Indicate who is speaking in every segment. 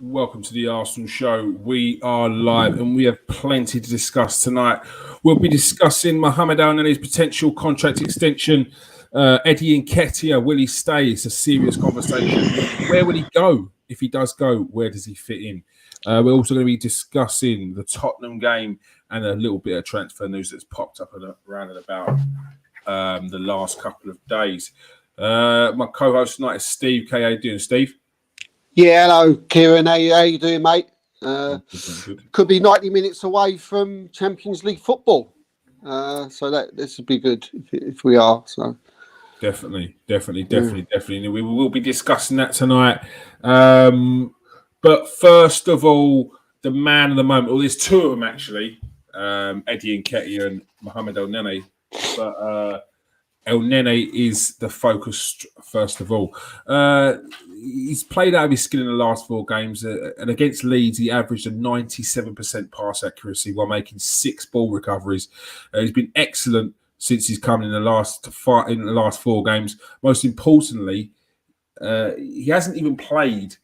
Speaker 1: Welcome to the Arsenal Show. We are live and we have plenty to discuss tonight. We'll be discussing Mohamed Elneny's potential contract extension. Eddie Nketiah, will he stay? It's a serious conversation. Where will he go? If he does go, where does he fit in? We're also going to be discussing the Tottenham game and a little bit of transfer news that's popped up around and about the last couple of days. My co-host tonight is Steve. How you doing, Steve?
Speaker 2: Yeah, hello, Kieran. How you doing, mate? Could be 90 minutes away from Champions League football, so this would be good if we are. So
Speaker 1: definitely. We will be discussing that tonight. But first of all, the man of the moment. Well, there's two of them actually, Eddie Nketiah and Mohamed Elneny. But Elneny is the focus first of all. He's played out of his skin in the last 4 games, and against Leeds, he averaged a 97% pass accuracy while making 6 ball recoveries. He's been excellent since he's come in the last 4 games. Most importantly, he hasn't even played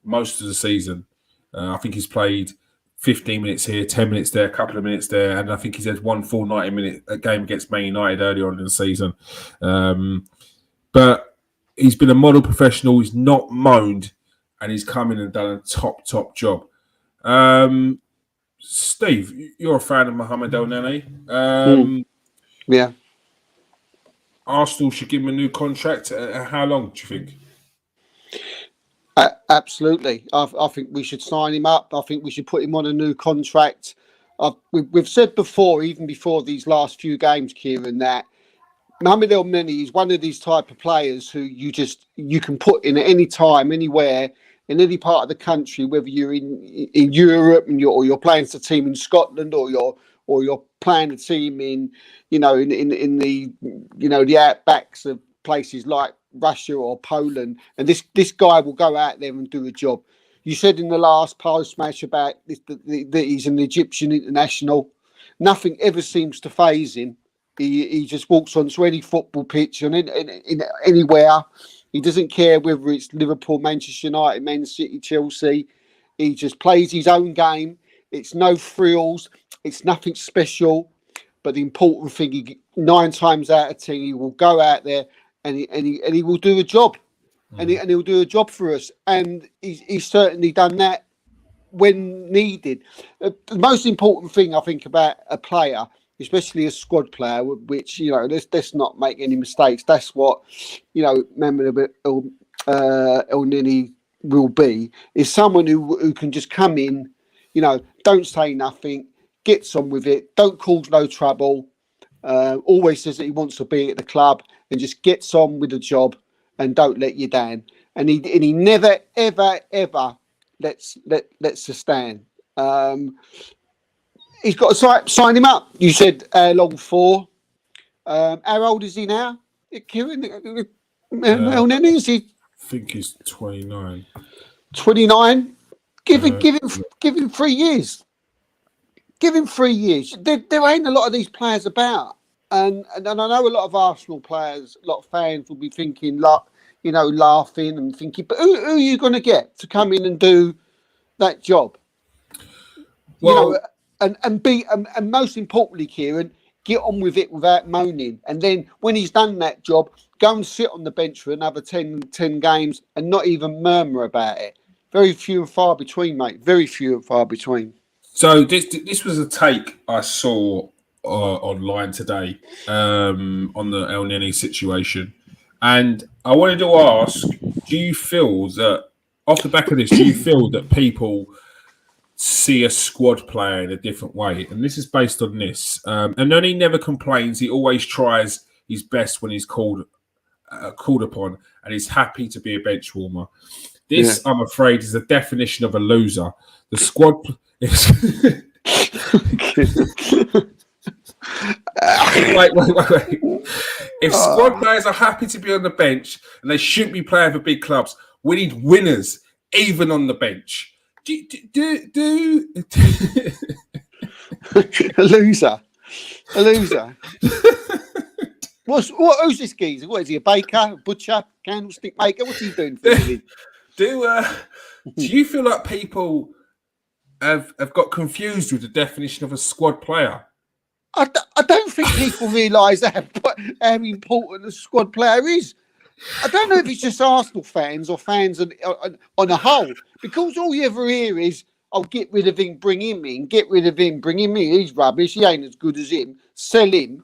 Speaker 1: most of the season. I think he's played 15 minutes here, 10 minutes there, a couple of minutes there, and I think he's had one full 90-minute game against Man United earlier on in the season. But he's been a model professional. He's not moaned, and he's come in and done a top job. Steve, you're a fan of Mohamed Elneny.
Speaker 2: Yeah.
Speaker 1: Arsenal should give him a new contract. How long do you think?
Speaker 2: Absolutely. I think we should sign him up. I think we should put him on a new contract. We've said before, even before these last few games, Kieran, that Mohamed Elneny is one of these type of players who you can put in at any time, anywhere, in any part of the country, whether you're in Europe and you're playing for a team in Scotland or you're playing a team in the outbacks of places like Russia or Poland, and this guy will go out there and do a job. You said in the last post-match about that he's an Egyptian international. Nothing ever seems to faze him. He just walks onto any football pitch and in anywhere. He doesn't care whether it's Liverpool, Manchester United, Man City, Chelsea. He just plays his own game. It's no frills. It's nothing special. But the important thing, 9 times out of 10, he will go out there and he will do a job. And he'll do a job for us. And he's certainly done that when needed. The most important thing I think about a player, especially a squad player, which, let's not make any mistakes. That's what, Mohamed Elneny will be, is someone who can just come in, don't say nothing, gets on with it, don't cause no trouble, always says that he wants to be at the club and just gets on with the job and don't let you down. And he never, ever, ever lets us stand. He's got to sign him up. You said long for. How old is he now? Kieran, Elneny, is he?
Speaker 1: I think he's 29.
Speaker 2: 29. Give him 3 years. Give him 3 years. There ain't a lot of these players about, and I know a lot of Arsenal players, a lot of fans will be thinking, laughing and thinking, but who are you going to get to come in and do that job?
Speaker 1: Well.
Speaker 2: And most importantly, Kieran, get on with it without moaning. And then when he's done that job, go and sit on the bench for another 10 games and not even murmur about it. Very few and far between, mate. Very few and far between.
Speaker 1: So this was a take I saw online today on the Elneny situation. And I wanted to ask, do you feel that, off the back of this, do you feel that people see a squad player in a different way? And this is based on this. Elneny never complains. He always tries his best when he's called upon, and he's happy to be a bench warmer. This, yeah. I'm afraid, is the definition of a loser. The squad... Wait. If squad players are happy to be on the bench and they shouldn't be playing for big clubs, we need winners, even on the bench. Do
Speaker 2: a loser. Who's this geezer? What is he? A baker, a butcher, candlestick maker? What's he doing for a living?
Speaker 1: Do you feel like people have got confused with the definition of a squad player?
Speaker 2: I don't think people realise how important a squad player is. I don't know if it's just Arsenal fans or fans on a whole, because all you ever hear is, "Oh, get rid of him, bring him in. Get rid of him, bring him in. He's rubbish. He ain't as good as him. Sell him."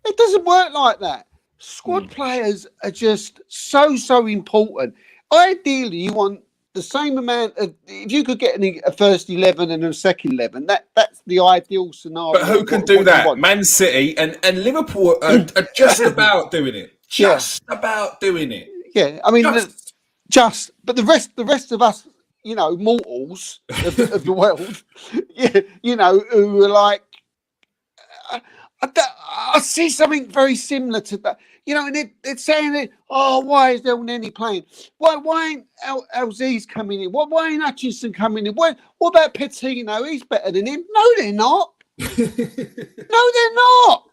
Speaker 2: It doesn't work like that. Squad players are just so important. Ideally, you want the same amount of. If you could get a first 11 and a second 11, that's the ideal scenario.
Speaker 1: But who can do that? Man City and Liverpool are just about doing it. Just about doing it.
Speaker 2: Yeah, I mean, but the rest of us, mortals of the world, who are like, I see something very similar to that, and it's saying that, why is Elneny playing? Why ain't Elzé's coming in? Why ain't Hutchinson coming in? What about Petino? He's better than him. No, they're not. No, they're not.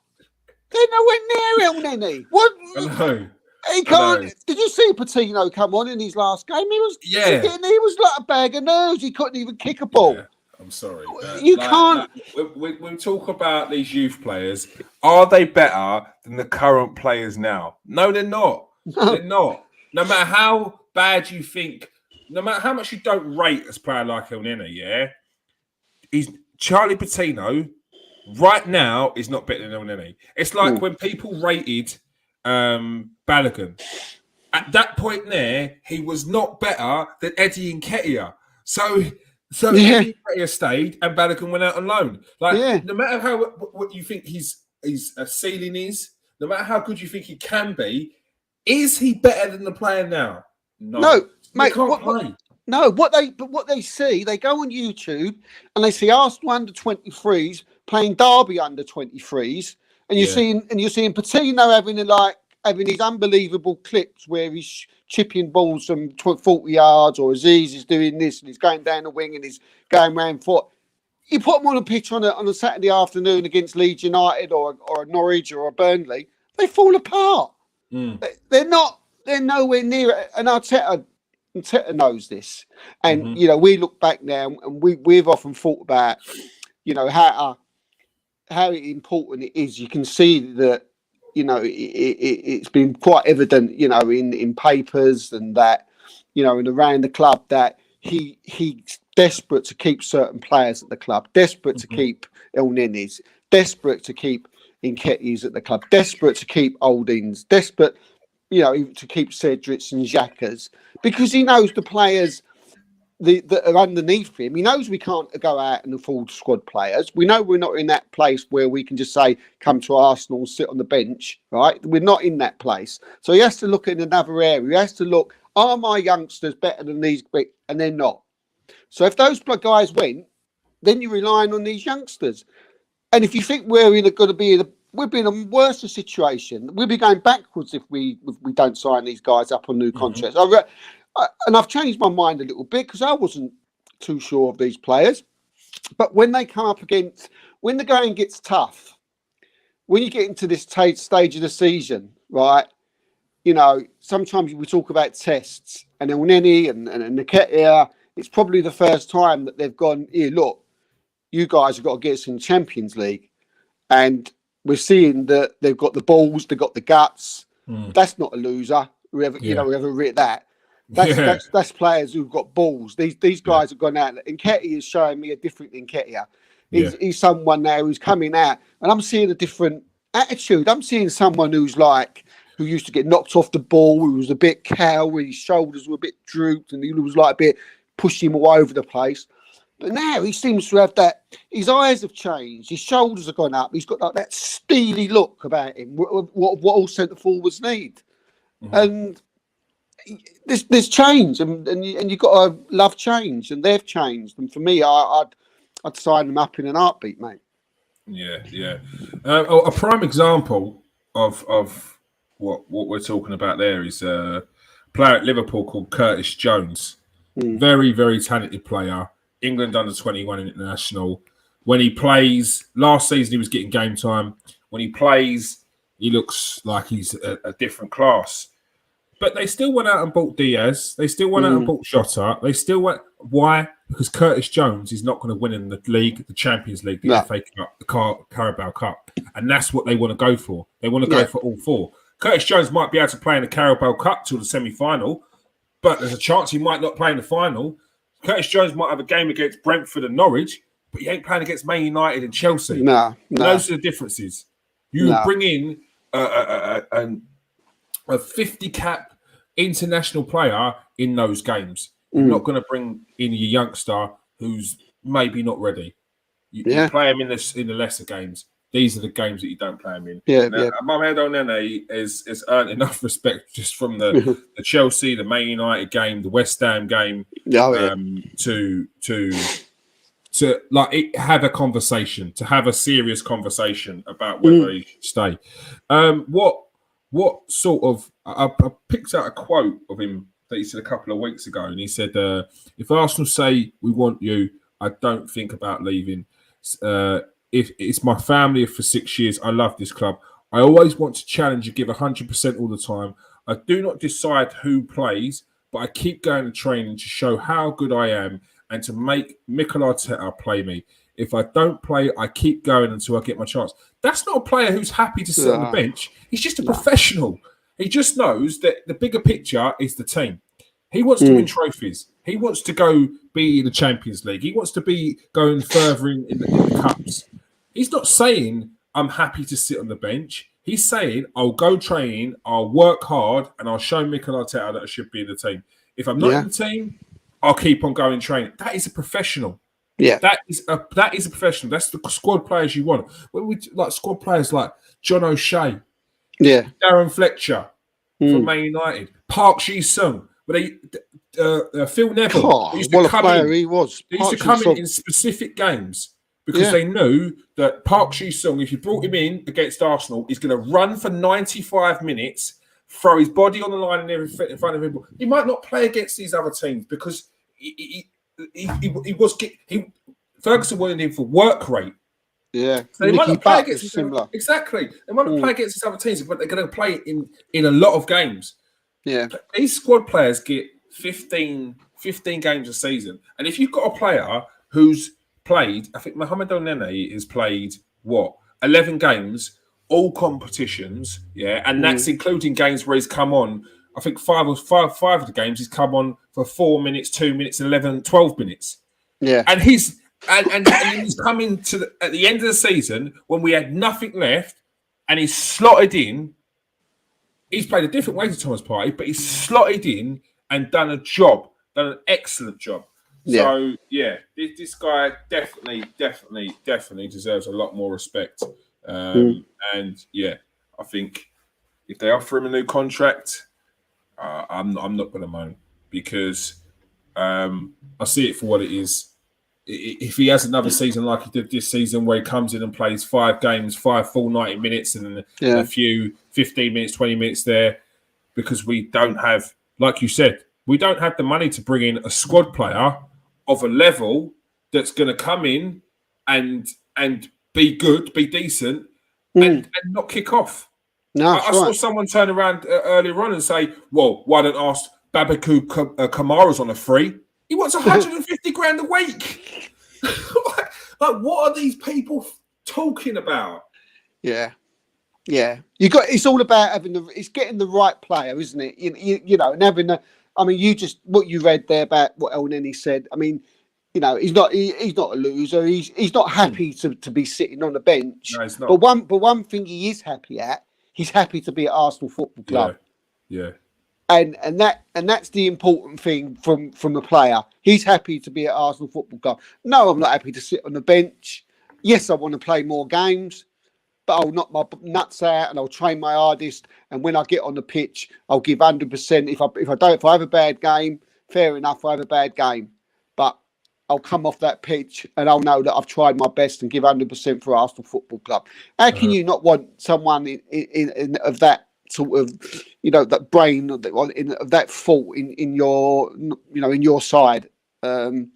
Speaker 2: They're nowhere near Elneny. What?
Speaker 1: I know.
Speaker 2: He can't. Did you see Petino come on in his last game? He was like a bag of nerves. He couldn't even kick a ball.
Speaker 1: Yeah, I'm sorry.
Speaker 2: You can't.
Speaker 1: We talk about these youth players. Are they better than the current players now? No, they're not. No. They're not. No matter how bad you think, no matter how much you don't rate a player like Elneny, he's Charlie Patino. Right now, is not better than Elneny. It's like when people rated Balogun. At that point there, he was not better than Eddie Nketiah. So Eddie Nketiah stayed and Balogun went out on loan. No matter how what you think his ceiling is, no matter how good you think he can be, is he better than the player now? No,
Speaker 2: mate.
Speaker 1: Can't play.
Speaker 2: No, what they see, they go on YouTube and they see Arsenal under 23s playing Derby under 23s, and you're seeing Patino having these unbelievable clips where he's chipping balls from 40 yards, or Aziz is doing this and he's going down the wing and he's going round foot. You put them on a pitch on a Saturday afternoon against Leeds United or a Norwich or a Burnley, they fall apart. They're nowhere near it, and Arteta knows this, and we look back now and we've often thought about how important it is. You can see that it's been quite evident in papers and that and around the club that he's desperate to keep certain players at the club, desperate to keep Elneny's, desperate to keep Nketiah's at the club, desperate to keep Oldings, desperate to keep Cedrics and Xhakas, because he knows the players that are underneath him. He knows we can't go out and afford squad players. We know we're not in that place where we can just say, come to Arsenal and sit on the bench, right? We're not in that place. So he has to look in another area. He has to look, are my youngsters better than these? And they're not. So if those guys went, then you're relying on these youngsters. And if you think we're going to be we'd be in a worse situation. We'll be going backwards if we don't sign these guys up on new contracts. And I've changed my mind a little bit because I wasn't too sure of these players. But when they come up when the going gets tough, when you get into this stage of the season, right, sometimes we talk about tests, and Elneny and Nketiah, it's probably the first time that they've gone, here, look, you guys have got to get us in the Champions League. And we're seeing that they've got the balls, they've got the guts. That's not a loser, whoever written that. That's players who've got balls. These guys have gone out. Nketiah is showing me a different Nketiah. He's someone now who's coming out, and I'm seeing a different attitude. I'm seeing someone who used to get knocked off the ball, who was a bit coward, his shoulders were a bit drooped, and he was like a bit pushing him all over the place. But now he seems to have that. His eyes have changed. His shoulders have gone up. He's got like that steely look about him. What all centre forwards need, and there's change, and you've got to love change, and they've changed. And for me, I'd sign them up in an heartbeat, mate.
Speaker 1: Yeah. A prime example of what we're talking about there is a player at Liverpool called Curtis Jones. Very, very talented player. England under 21 international. When he plays, last season he was getting game time. When he plays, he looks like he's a different class. But they still went out and bought Diaz. They still went out and bought Jota. They still went. Why? Because Curtis Jones is not going to win in the league, the Champions League, the FA Cup, the Carabao Cup, and that's what they want to go for. They want to go for all four. Curtis Jones might be able to play in the Carabao Cup till the semi-final, but there's a chance he might not play in the final. Curtis Jones might have a game against Brentford and Norwich, but he ain't playing against Man United and Chelsea.
Speaker 2: No.
Speaker 1: Those are the differences. You bring in a 50 cap international player in those games. You're not going to bring in your youngster who's maybe not ready. You play him in the lesser games. These are the games that you don't play him in. Mohamed Elneny has earned enough respect just from the Chelsea, the Man United game, the West Ham game, to like have a conversation, to have a serious conversation about whether he should stay. What sort of? I picked out a quote of him that he said a couple of weeks ago, and he said, "If Arsenal say we want you, I don't think about leaving. If it's my family for 6 years, I love this club. I always want to challenge and give 100% all the time. I do not decide who plays, but I keep going to training to show how good I am and to make Mikel Arteta play me. If I don't play, I keep going until I get my chance." That's not a player who's happy to sit on the bench. He's just a professional. He just knows that the bigger picture is the team. He wants to win trophies. He wants to go be in the Champions League. He wants to be going further in the cups. He's not saying, I'm happy to sit on the bench. He's saying, I'll go training, I'll work hard, and I'll show Mikel Arteta that I should be in the team. If I'm not in the team, I'll keep on going training. That is a professional.
Speaker 2: Yeah,
Speaker 1: that is a professional. That's the squad players you want. When we like squad players like John O'Shea, Darren Fletcher from Man United, Park Ji-sung, Phil Neville.
Speaker 2: He was.
Speaker 1: He used to come in specific games because they knew that Park Ji-sung, if you brought him in against Arsenal, he's going to run for 95 minutes, throw his body on the line and everything in front of him. He might not play against these other teams because Ferguson wanted him for work rate.
Speaker 2: Yeah,
Speaker 1: so they might not play against similar. Exactly, they might not play against these other teams, but they're going to play in a lot of games.
Speaker 2: Yeah,
Speaker 1: these squad players get 15 games a season, and if you've got a player who's played, I think Mohamed Elneny has played 11 games, all competitions, and that's including games where he's come on. I think five of the games he's come on for 4 minutes, 2 minutes, 11, 12 minutes.
Speaker 2: Yeah.
Speaker 1: And he's coming to at the end of the season when we had nothing left and he's slotted in. He's played a different way to Thomas Partey, but he's slotted in and done an excellent job. So this guy definitely deserves a lot more respect. And I think if they offer him a new contract, I'm not going to moan because I see it for what it is. If he has another season like he did this season, where he comes in and plays 5 games, 5 full 90 minutes, and a few 15 minutes, 20 minutes there, because we don't have, like you said, we don't have the money to bring in a squad player of a level that's going to come in and be good, be decent, and not kick off.
Speaker 2: No,
Speaker 1: I saw someone turn around earlier on and say, well, why don't ask Babaku Kamara's on a free? He wants 150 grand a week. like, what are these people talking about?
Speaker 2: Yeah. It's all about it's getting the right player, isn't it? You know, and having what you read there about what Elneny said. I mean, you know, he's not a loser. He's not happy to be sitting on the bench.
Speaker 1: No, he's not.
Speaker 2: But one thing he is happy at, he's happy to be at Arsenal Football Club.
Speaker 1: Yeah.
Speaker 2: And that's the important thing from a player. He's happy to be at Arsenal Football Club. No, I'm not happy to sit on the bench. Yes, I want to play more games, but I'll knock my nuts out and I'll train my hardest. And when I get on the pitch, I'll give 100%. If I have a bad game, fair enough, I have a bad game. But I'll come off that pitch and I'll know that I've tried my best and give 100% for Arsenal Football Club. How can you not want someone in of that sort of, you know, that brain of that thought in your, you know, in your side? No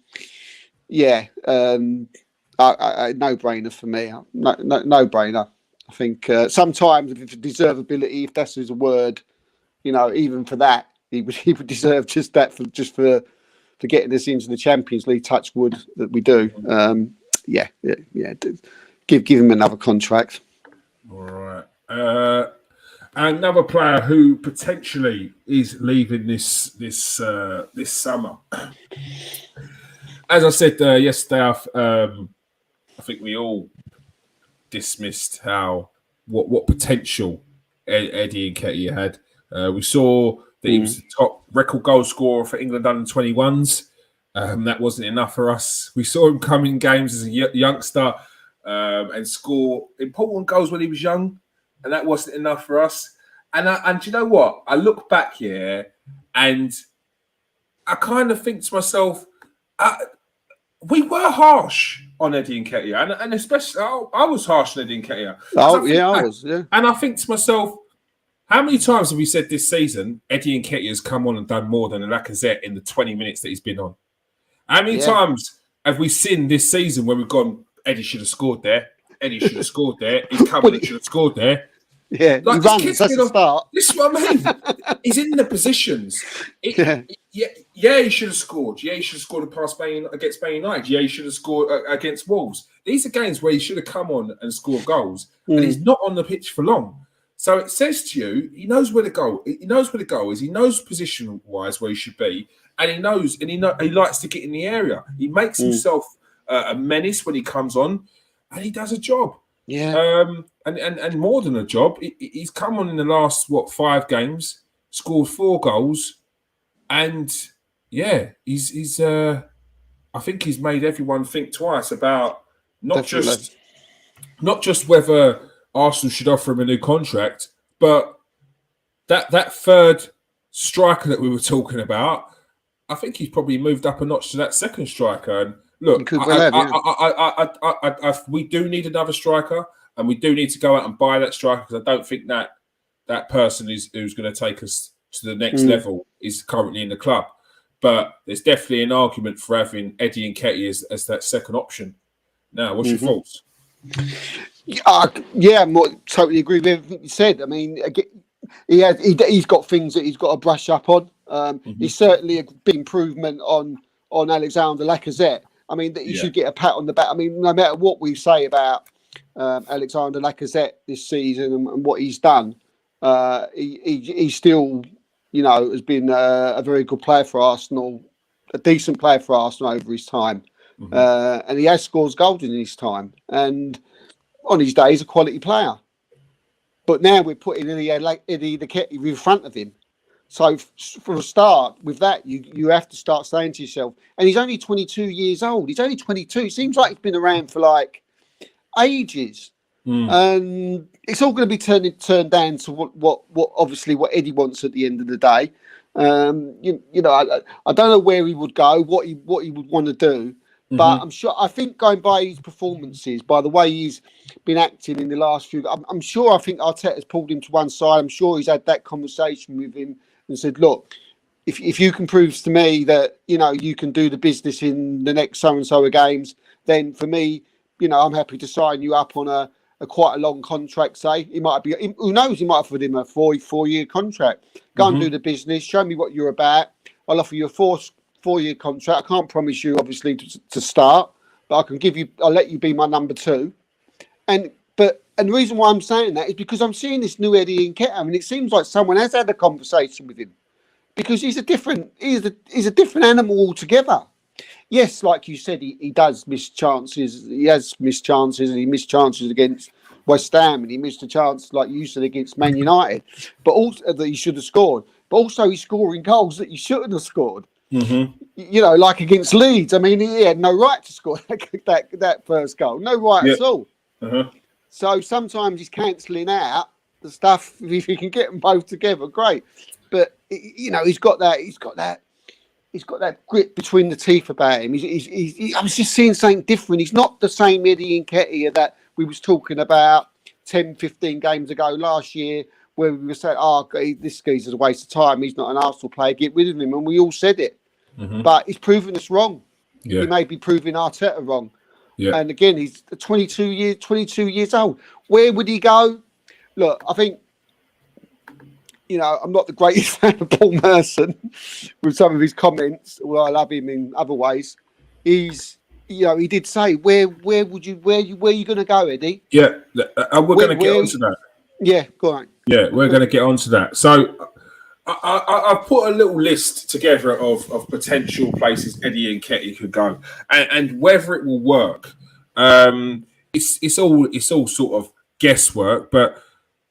Speaker 2: brainer for me. No brainer. I think sometimes if it's deservability, if that's his word, even for that, he would deserve just that for getting us into the Champions League. Touch wood that we do. Yeah. Give him another contract.
Speaker 1: All right. Another player who potentially is leaving this summer. As I said yesterday, I think we all dismissed what potential Eddie Nketiah had. We saw that he was the top record goal scorer for England under 21s. That wasn't enough for us. We saw him come in games as a youngster and score important goals when he was young, and that wasn't enough for us. And do you know what? I look back here and I kind of think to myself, we were harsh on Eddie Nketiah, and especially I was harsh on Eddie Nketiah.
Speaker 2: I was. Yeah.
Speaker 1: And I think to myself, how many times have we said this season Eddie Nketiah has come on and done more than Lacazette in the 20 minutes that he's been on? How many times have we seen this season where we've gone, Eddie should have scored there, Eddie should have scored there, he's come on and should have scored there?
Speaker 2: Yeah,
Speaker 1: like
Speaker 2: he runs, that's the start.
Speaker 1: This is what I mean. He's in the positions. He should have scored. Yeah, he should have scored a pass against Man United. Yeah, he should have scored against Wolves. These are games where he should have come on and scored goals, and he's not on the pitch for long. So it says to you, he knows where to go. He knows where the goal is. He knows position-wise where he should be, and he likes to get in the area. He makes himself a menace when he comes on, and he does a job.
Speaker 2: Yeah.
Speaker 1: And more than a job, he's come on in the last 5 games, scored 4 goals, and he's I think he's made everyone think twice about not just whether Arsenal should offer him a new contract, but that third striker that we were talking about, I think he's probably moved up a notch to that second striker. And look, we do need another striker, and we do need to go out and buy that striker, because I don't think that person who's going to take us to the next level is currently in the club. But there's definitely an argument for having Eddie Nketiah as that second option. Now, what's your thoughts?
Speaker 2: I totally agree with everything you said. I mean, he's got things that he's got to brush up on. He's certainly a big improvement on Alexander Lacazette. I mean, that he should get a pat on the back. I mean, no matter what we say about Alexander Lacazette this season and what he's done, he still, has been a very good player for Arsenal, a decent player for Arsenal over his time. And he has scored goals in his time. And on his day, he's a quality player. But now we're putting Eddie Nketiah in front of him. So for a start, with that, you have to start saying to yourself, and he's only 22 years old. He's only 22. It seems like he's been around for like ages. And it's all going to be turned down to what obviously what Eddie wants at the end of the day. I don't know where he would go, what he would want to do. But I think going by his performances, by the way he's been acting in the last few, I'm sure I think Arteta's pulled him to one side. I'm sure he's had that conversation with him and said, look, if you can prove to me that, you can do the business in the next so-and-so games, then for me, I'm happy to sign you up on a quite a long contract, say. He might be, who knows, he might have offered him a four-year contract. Go and do the business, show me what you're about. I'll offer you a four-year contract. I can't promise you, obviously, to start, but I'll let you be my number 2. And the reason why I'm saying that is because I'm seeing this new Eddie Nketiah. I mean, it seems like someone has had a conversation with him, because he's a different animal altogether. Yes, like you said, he does miss chances. He has missed chances, and he missed chances against West Ham, and he missed a chance, like you said, against Man United, but also that he should have scored. But also, he's scoring goals that he shouldn't have scored. Like against Leeds. I mean, he had no right to score that first goal. No right at all. So sometimes he's cancelling out the stuff. If he can get them both together, great. But he's got that grit between the teeth about him. I was just seeing something different. He's not the same Eddie Nketiah that we was talking about 10, 15 games ago last year, where we were saying, this guy's a waste of time. He's not an Arsenal player. Get rid of him. And we all said it. But he's proven us wrong. Yeah. He may be proving Arteta wrong. Yeah. And again, he's 22 years old. Where would he go? Look, I think you know, I'm not the greatest fan of Paul Merson with some of his comments. Well, I love him in other ways. He's, you know, he did say, where are you going to go, Eddie?
Speaker 1: Yeah, we're going to get onto that.
Speaker 2: Yeah, go on.
Speaker 1: Yeah, we're going to get onto that. So I've put a little list together of potential places Eddie Nketiah could go, and whether it will work. It's all sort of guesswork, but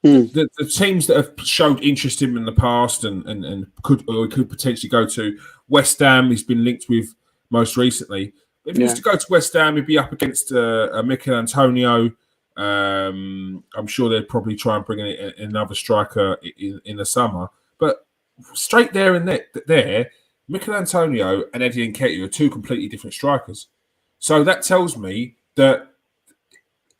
Speaker 1: the teams that have showed interest in him in the past and could potentially go to West Ham. He's been linked with most recently. If he was to go to West Ham, he'd be up against Mikel Antonio. I'm sure they'd probably try and bring in another striker in the summer. But straight there and there, Mikel Antonio and Eddie Nketiah are two completely different strikers. So that tells me that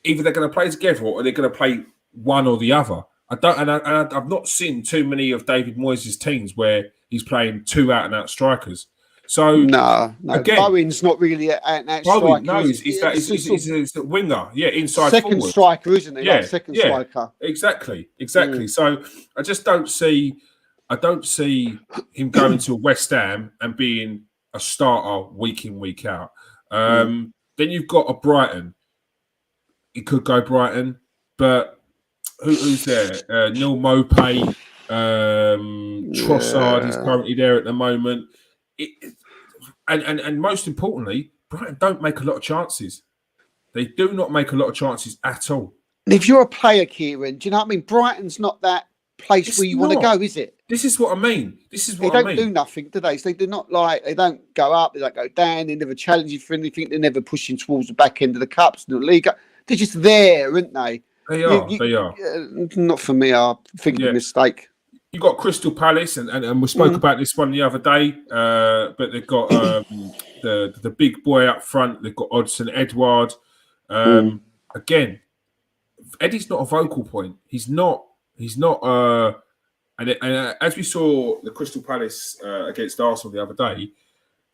Speaker 1: either they're going to play together or they're going to play one or the other. I've not seen too many of David Moyes' teams where he's playing two out-and-out strikers. So
Speaker 2: no. Again, Bowen's not really an out striker.
Speaker 1: No, he's a winger. Yeah, inside
Speaker 2: second
Speaker 1: forward.
Speaker 2: Striker, isn't he?
Speaker 1: Yeah,
Speaker 2: like second striker.
Speaker 1: Exactly. So I just don't see him going to West Ham and being a starter week in, week out. Then you've got a Brighton. He could go Brighton, but who's there? Neil Maupay, Trossard is currently there at the moment. And most importantly, Brighton don't make a lot of chances. They do not make a lot of chances at all.
Speaker 2: And if you're a player, Kieran, do you know what I mean? Brighton's not that place where you want to go, is it?
Speaker 1: This is what I mean. They
Speaker 2: don't do nothing, do they? So they do not they don't go up, they don't go down, they never challenge you for anything, they're never pushing towards the back end of the cups, the league. They're just there, aren't they?
Speaker 1: They are.
Speaker 2: Not for me, I think it's a mistake.
Speaker 1: You got Crystal Palace, and we spoke about this one the other day, but they've got the big boy up front. They've got Odsonne Edouard. Again, Eddie's not a vocal point. He's not. And as we saw the Crystal Palace against Arsenal the other day,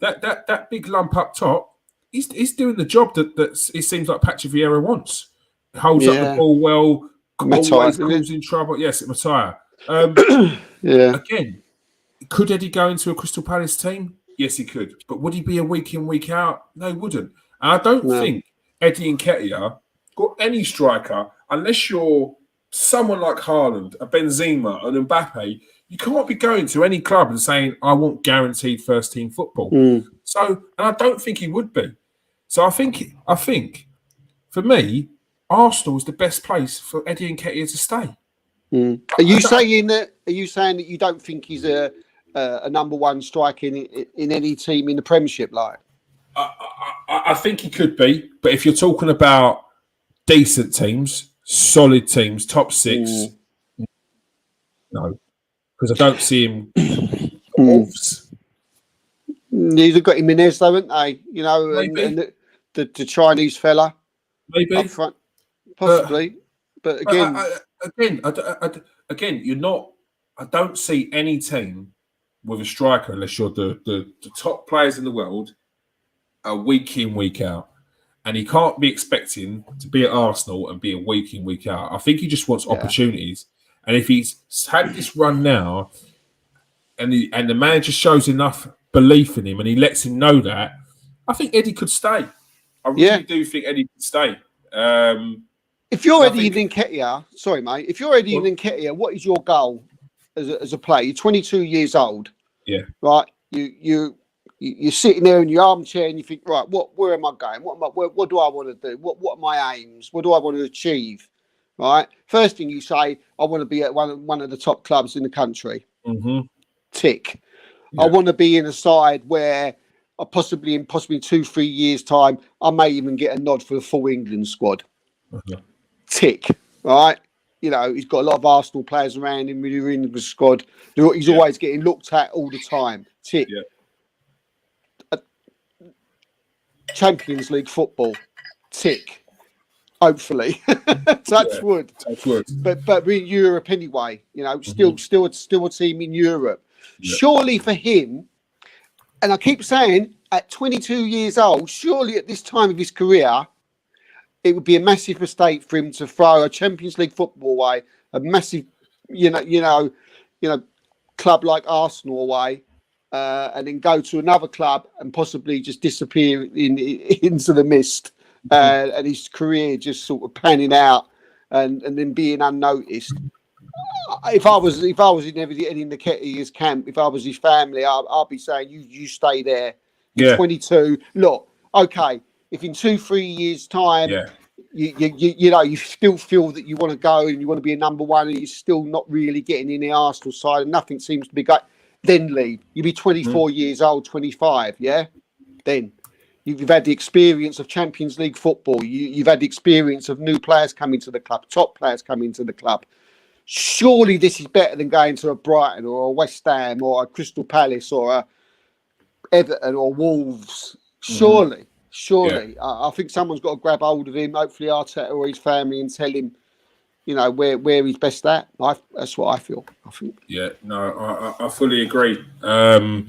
Speaker 1: that big lump up top, he's doing the job that it seems like Patrick Vieira wants. Holds up the ball well. Always comes in trouble. Yes, Nketiah. Again, could Eddie go into a Crystal Palace team? Yes, he could. But would he be a week in, week out? No, he wouldn't. And I don't think Eddie Nketiah got any striker, unless you're someone like Haaland, a Benzema, an Mbappe. You can't be going to any club and saying, I want guaranteed first team football. So, and I don't think he would be. So I think for me, Arsenal is the best place for Eddie Nketiah to stay.
Speaker 2: Are you saying that you don't think he's a number one striker in any team in the Premiership? Like,
Speaker 1: I think he could be, but if you're talking about decent teams, solid teams, top six, no, because I don't see him. Wolves.
Speaker 2: They've got Jimenez, though, haven't they? You know, and the Chinese fella,
Speaker 1: maybe
Speaker 2: up front, possibly, but again.
Speaker 1: Again, you're not. I don't see any team with a striker unless you're the top players in the world, week in, week out, and he can't be expecting to be at Arsenal and be a week in, week out. I think he just wants opportunities, and if he's had this run now, and the manager shows enough belief in him, and he lets him know that, I think Eddie could stay. I really do think Eddie could stay.
Speaker 2: If you're Eddie Nketiah, sorry, mate. If you're Eddie Nketiah, what is your goal as a player? You're 22 years old.
Speaker 1: Yeah.
Speaker 2: Right. You're sitting there in your armchair and you think, right, where am I going? What do I want to do? What are my aims? What do I want to achieve? Right. First thing you say, I want to be at one of the top clubs in the country. Tick. Yeah. I want to be in a side where possibly in 2-3 years' time, I may even get a nod for the full England squad. Tick, right? You know, he's got a lot of Arsenal players around him in the squad. He's always getting looked at all the time. Tick. Champions League football. Tick. Hopefully. Touch wood. But we're in Europe anyway. You know, still a team in Europe. Yeah. Surely for him, and I keep saying at 22 years old, surely at this time of his career, it would be a massive mistake for him to throw a Champions League football away. A massive, you know, club like Arsenal away, and then go to another club and possibly just disappear into the mist, and his career just sort of panning out and then being unnoticed. If I was in Eddie Nketiah's camp, if I was his family, I'd be saying you stay there. You're 22. Look, okay. If in 2-3 years' time, you still feel that you want to go and you want to be a number one, and you're still not really getting in the Arsenal side, and nothing seems to be going, then leave. You'll be 24 years old, 25. Yeah, then you've had the experience of Champions League football. You've had the experience of new players coming to the club, top players coming to the club. Surely this is better than going to a Brighton or a West Ham or a Crystal Palace or a Everton or Wolves. Surely. I think someone's got to grab hold of him, hopefully Arteta or his family, and tell him, where he's best at. That's what I feel. I think.
Speaker 1: Yeah, no, I fully agree. I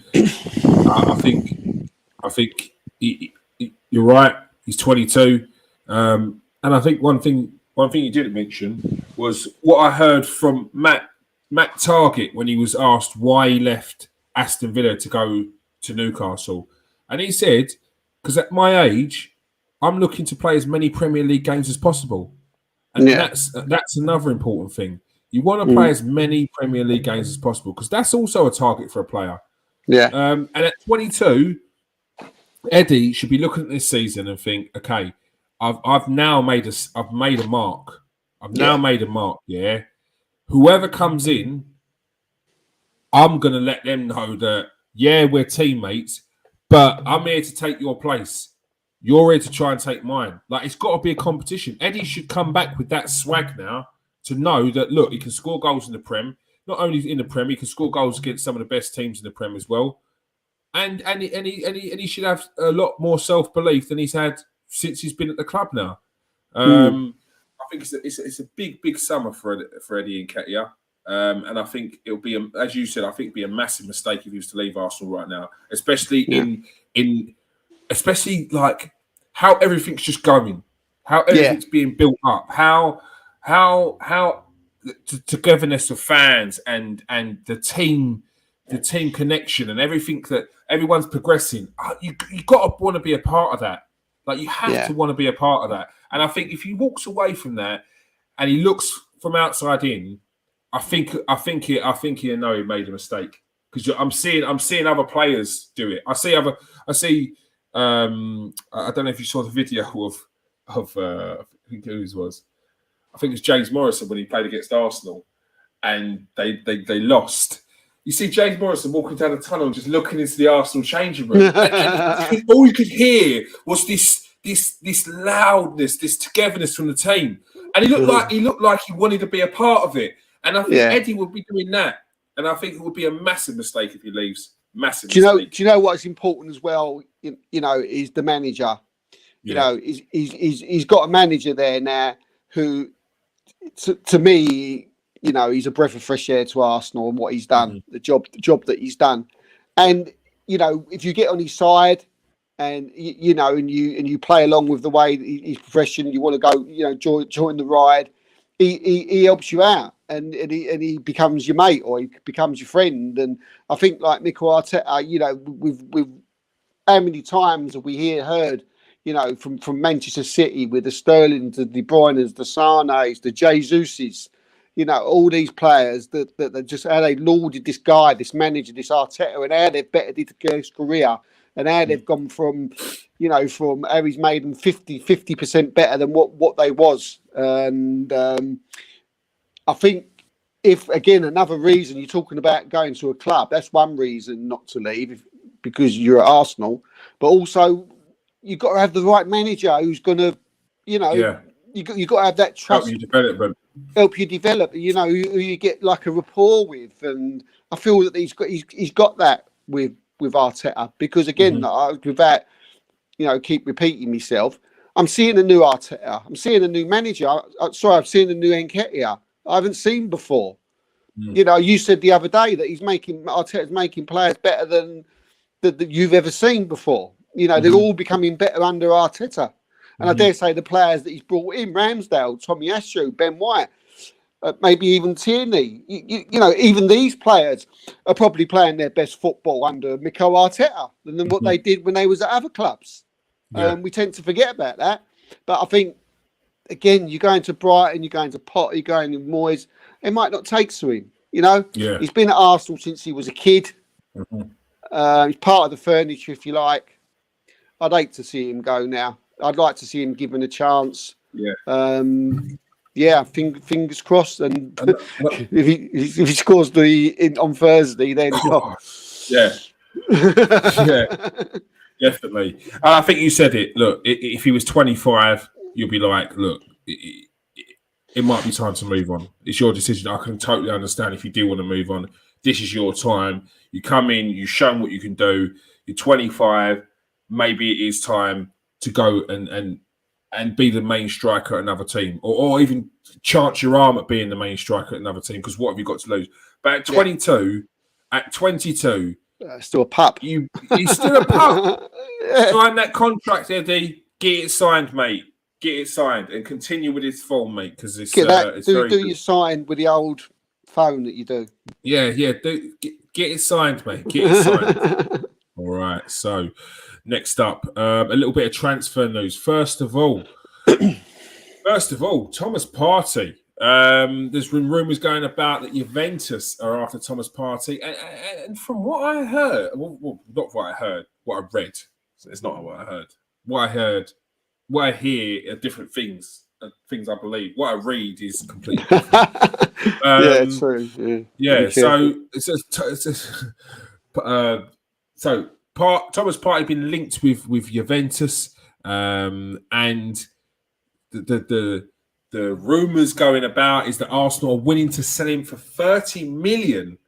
Speaker 1: think you're right. He's 22, and I think one thing you didn't mention was what I heard from Matt Targett when he was asked why he left Aston Villa to go to Newcastle, and he said, because at my age, I'm looking to play as many Premier League games as possible. And that's another important thing. You want to play as many Premier League games as possible, because that's also a target for a player.
Speaker 2: Yeah.
Speaker 1: And at 22, Eddie should be looking at this season and think, okay, I've now made a mark. I've now made a mark. Yeah. Whoever comes in, I'm gonna let them know that we're teammates, but I'm here to take your place. You're here to try and take mine. Like, it's got to be a competition. Eddie should come back with that swag now to know that, look, he can score goals in the Prem. Not only in the Prem, he can score goals against some of the best teams in the Prem as well. And he should have a lot more self-belief than he's had since he's been at the club now. I think it's a big summer for Eddie Nketiah. And I think it'll be, as you said, I think it'd be a massive mistake if he was to leave Arsenal right now, especially especially like how everything's just going, how everything's being built up, how the togetherness of fans and the team connection and everything, that everyone's progressing. You got to want to be a part of that. Like, you have to want to be a part of that. And I think if he walks away from that and he looks from outside in, I think he'll know he made a mistake, because I'm seeing other players do it. I see. I don't know if you saw the video of I think whose was. I think it was James Morrison when he played against Arsenal, and they lost. You see James Morrison walking down the tunnel, just looking into the Arsenal changing room, and all you could hear was this loudness, this togetherness from the team, and he looked like he wanted to be a part of it. And I think Eddie would be doing that, and I think it would be a massive mistake if he leaves. Massive. Do
Speaker 2: you know what's important as well? Is the manager. He's got a manager there now who, to me, he's a breath of fresh air to Arsenal and what he's done, the job that he's done. And if you get on his side, and you play along with the way his profession, you want to go, join the ride. He helps you out, and he becomes your mate, or he becomes your friend. And I think, like Mikel Arteta, with how many times have we heard, from Manchester City, with the Sterlings, the De Bruynes, the Sanes, the Jesuses, all these players that just how they lauded this guy, this manager, this Arteta, and how they've bettered his career, and how they've gone from how he's made them 50% better than what they was. And I think, if again, another reason you're talking about going to a club, that's one reason not to leave, because you're at Arsenal, but also you've got to have the right manager who's going to, you've got to have that trust. Help you develop, who you get like a rapport with. And I feel that he's got that with Arteta, because again, without, keep repeating myself, I'm seeing a new Arteta. I'm seeing a new manager. I've seen a new Nketiah I haven't seen before. You said the other day that Arteta's making players better than that you've ever seen before. They're all becoming better under Arteta. And I dare say the players that he's brought in, Ramsdale, Tommy Asu, Ben White, maybe even Tierney. Even these players are probably playing their best football under Mikel Arteta than what they did when they was at other clubs.
Speaker 1: Yeah.
Speaker 2: We tend to forget about that. But I think, again, you're going to Brighton, you're going to Potter, you're going to Moyes. It might not take to him. He's been at Arsenal since he was a kid. He's part of the furniture, if you like. I'd hate to see him go now. I'd like to see him given a chance.
Speaker 1: Yeah.
Speaker 2: Fingers crossed. And if he scores on Thursday, then
Speaker 1: yeah, definitely. I think you said it. Look, if he was 25, you'd be like, look, it might be time to move on. It's your decision. I can totally understand if you do want to move on. This is your time. You come in, you've shown what you can do. You're 25. Maybe it is time to go and be the main striker at another team, or even chance your arm at being the main striker at another team. Because what have you got to lose? But at 22,
Speaker 2: still a pup.
Speaker 1: He's still a pup. Sign that contract, Eddie. Get it signed, mate. Get it signed and continue with his form, mate. Because it's
Speaker 2: do you sign with the old phone that you do?
Speaker 1: Yeah. Get it signed, mate. Get it signed. All right. So next up, a little bit of transfer news. First of all, Thomas Partey. There's been rumours going about that Juventus are after Thomas Partey, and from what I heard, well, not what I heard, what I read. So it's not what I heard. What I hear are different things. Things I believe. What I read is completely different.
Speaker 2: True.
Speaker 1: Yeah. So Thomas Partey been linked with Juventus, and the rumours going about is that Arsenal are willing to sell him for 30 million.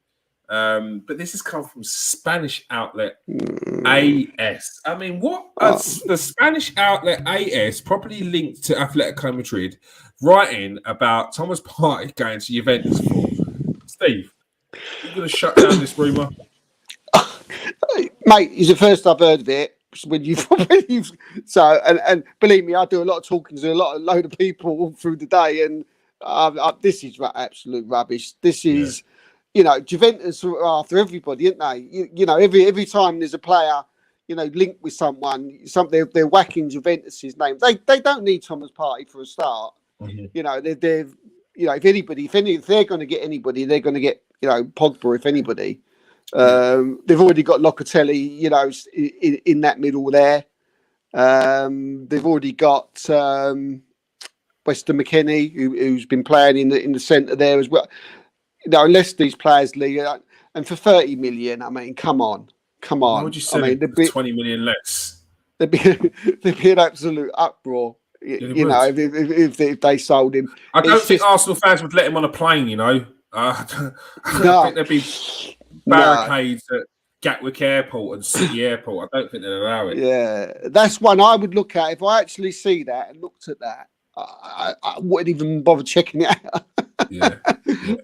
Speaker 1: But this has come from Spanish outlet AS. I mean, the Spanish outlet AS probably linked to Atletico Madrid, writing about Thomas Partey going to Juventus for. Steve, you're going to shut down this rumour?
Speaker 2: Mate, it's the first I've heard of it. And believe me, I do a lot of talking to a load of people all through the day, and this is absolute rubbish. This is, Juventus are after everybody, aren't they? Every time there's a player, linked with someone, they're whacking Juventus's name. They don't need Thomas Partey for a start. They're if they're going to get anybody, they're going to get Pogba, if anybody. They've already got Locatelli, in that middle there. They've already got Weston McKennie, who's been playing in the centre there as well. Unless these players leave, and for 30 million, I mean, come on.
Speaker 1: Why would you say 20 million less?
Speaker 2: There'd be an absolute uproar. If they sold him.
Speaker 1: I don't think Arsenal fans would let him on a plane. I don't think there'd be barricades at Gatwick Airport and City Airport. I don't think they'd allow it.
Speaker 2: Yeah, that's one I would look at. If I actually see that and looked at that, I wouldn't even bother checking it out.
Speaker 1: Yeah.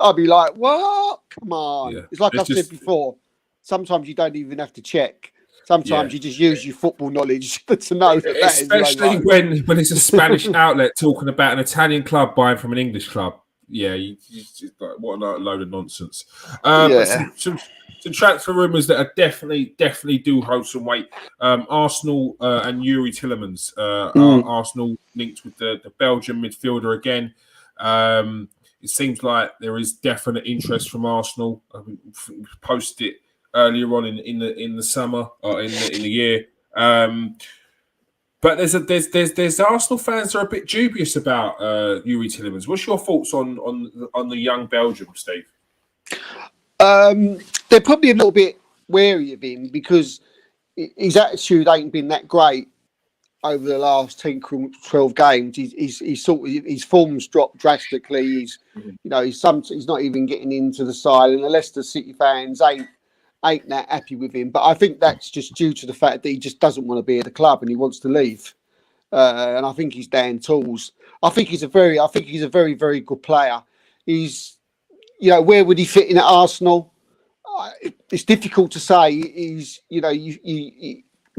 Speaker 2: I'd be like, what? Come on.
Speaker 1: Yeah.
Speaker 2: It's like I've said before. Sometimes you don't even have to check. Sometimes you just use your football knowledge to know that
Speaker 1: especially when it's a Spanish outlet talking about an Italian club buying from an English club. Yeah, you just, what a load of nonsense. Some transfer rumours that are definitely do hold some weight. Arsenal and Yuri Tillemans. Arsenal linked with the Belgian midfielder again. It seems like there is definite interest from Arsenal. I posted it earlier on in the summer or in the year. But there's Arsenal fans that are a bit dubious about Yuri Tillemans. What's your thoughts on the young Belgian, Steve?
Speaker 2: They're probably a little bit wary of him because his attitude ain't been that great over the last 10, 12 games. His form's dropped drastically. He's not even getting into the side, and the Leicester City fans ain't that happy with him. But I think that's just due to the fact that he just doesn't want to be at the club and he wants to leave. And I think he's down tools. I think he's a very, very good player. He's, where would he fit in at Arsenal? It's difficult to say. He's,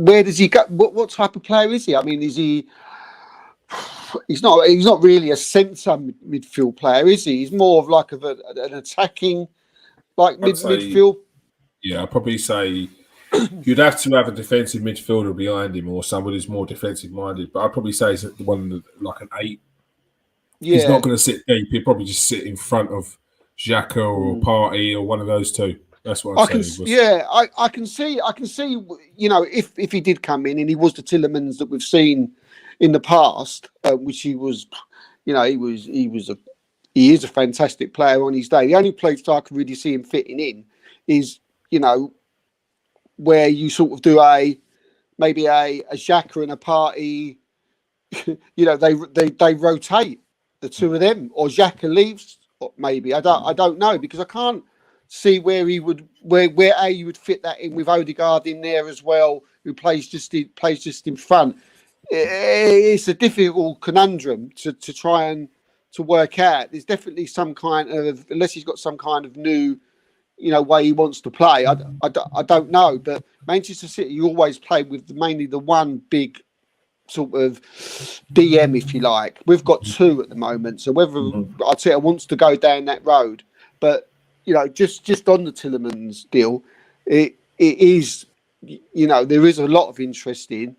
Speaker 2: where does he go? What type of player is he? I mean, is he? he's not really a centre midfield player, is he? He's more of like an attacking, like midfield.
Speaker 1: Yeah, I'd probably say you'd have to have a defensive midfielder behind him or someone who's more defensive minded. But I'd probably say he's the one like an 8. Yeah. He's not going to sit deep. He'll probably just sit in front of Xhaka or Partey or one of those two. That's what I'm saying.
Speaker 2: Yeah, I can see. You know, if he did come in and he was the Tielemans that we've seen in the past, which he was, you know, he is a fantastic player on his day. The only place I can really see him fitting in is, you know, where you sort of do maybe a Xhaka and a Partey. You know, they rotate the two of them, or Xhaka leaves. Maybe I don't know, because I can't see where he would you would fit that in with Odegaard in there as well, who plays just in front. It's a difficult conundrum to try and to work out. There's definitely some kind of, unless he's got some kind of new, you know, way he wants to play. I don't know, but Manchester City always play with mainly the one big sort of DM, if you like. We've got 2 at the moment, so whether Arteta wants to go down that road, but you know, just on the Tielemans deal, it is, you know, there is a lot of interest in.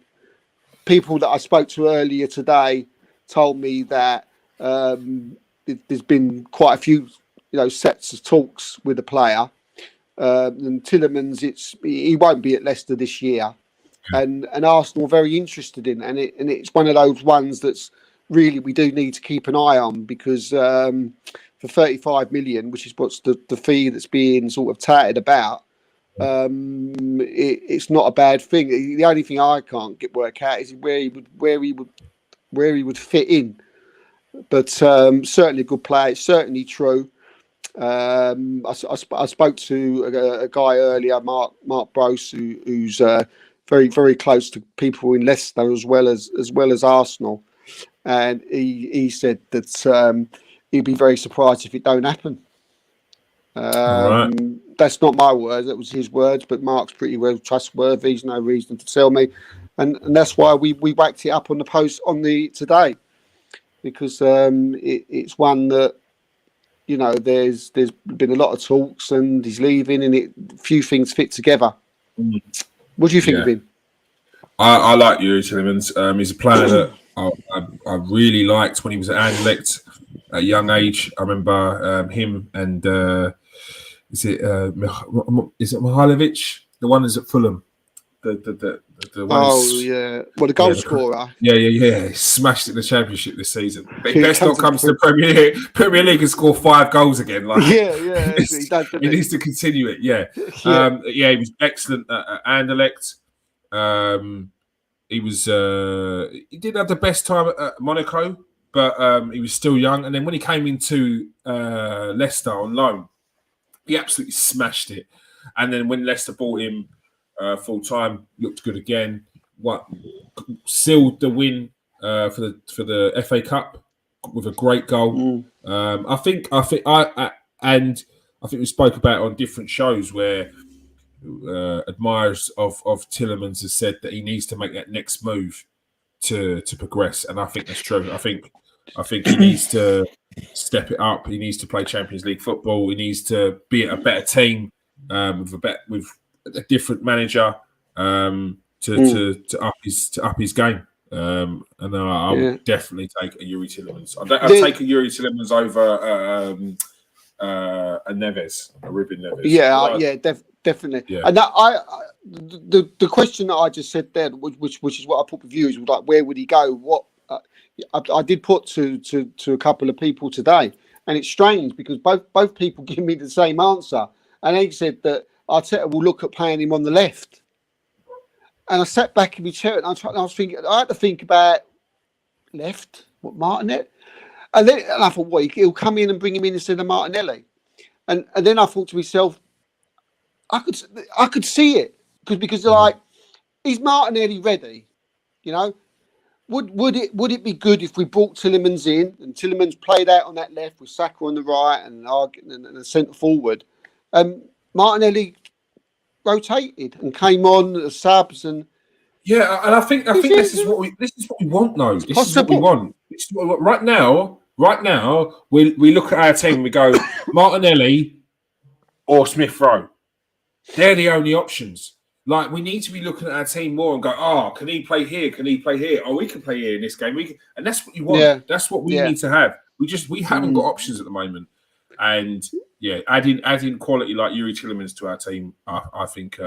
Speaker 2: People that I spoke to earlier today told me that there's been quite a few, you know, sets of talks with the player. And Tielemans, he won't be at Leicester this year. And Arsenal are very interested in, and it's one of those ones that's really we do need to keep an eye on, because for 35 million, which is what's the fee that's being sort of touted about, it's not a bad thing. The only thing I can't work out is where he would fit in. But certainly a good player. It's certainly true. I spoke to a guy earlier, Mark Brose, who's very, very close to people in Leicester as well as Arsenal, and he said that he'd be very surprised if it don't happen.
Speaker 1: Right.
Speaker 2: That's not my words; that was his words. But Mark's pretty well trustworthy. There's no reason to tell me, and that's why we whacked it up on the post today, because it's one that, you know, there's been a lot of talks, and he's leaving, and few things fit together. What do you think of him?
Speaker 1: I like Yuri Tielemans. He's a player that I really liked when he was at Anderlecht at a young age. I remember him and is it Mihajlovic, the one who's at Fulham? The one
Speaker 2: yeah, well, the goal scorer.
Speaker 1: Yeah. He smashed it in the Championship this season. But he best not come to the Premier League and score 5 goals again. Like, he needs to continue it. Yeah. He was excellent at Anderlecht. He did have the best time at Monaco, but he was still young. And then when he came into Leicester on loan, he absolutely smashed it. And then when Leicester bought him full time, looked good again. Sealed the win for the FA Cup with a great goal. I think we spoke about it on different shows where admirers of Tielemans has said that he needs to make that next move to progress, and I think that's true. I think he needs to step it up. He needs to play Champions League football. He needs to be a better team with a different manager to up his game. And I would definitely take a Yuri Tielemans. I'd take a Yuri Tielemans over a Neves, a Ruben Neves.
Speaker 2: Definitely.
Speaker 1: Yeah.
Speaker 2: And that the question that I just said there, which is what I put with you, is like, where would he go? What I did put to a couple of people today, and it's strange because both people give me the same answer, and they said that Arteta will look at playing him on the left. And I sat back in my chair and I was thinking, I had to think about left, Martinelli, and I thought, he'll come in and bring him in instead of Martinelli, and then I thought to myself, I could see it because like, is Martinelli ready? You know, would it be good if we brought Tielemans in and Tielemans played out on that left with Saka on the right and a centre forward? Martinelli rotated and came on as subs, and
Speaker 1: I think this is what we want, though. This is what we want. right now, we look at our team and we go Martinelli or Smith Rowe. They're the only options. Like, we need to be looking at our team more and go, can he play here? Can he play here? Oh, we can play here in this game. And that's what you want. Yeah. That's what we need to have. We haven't got options at the moment. And adding quality like Yuri Tillemans to our team, I think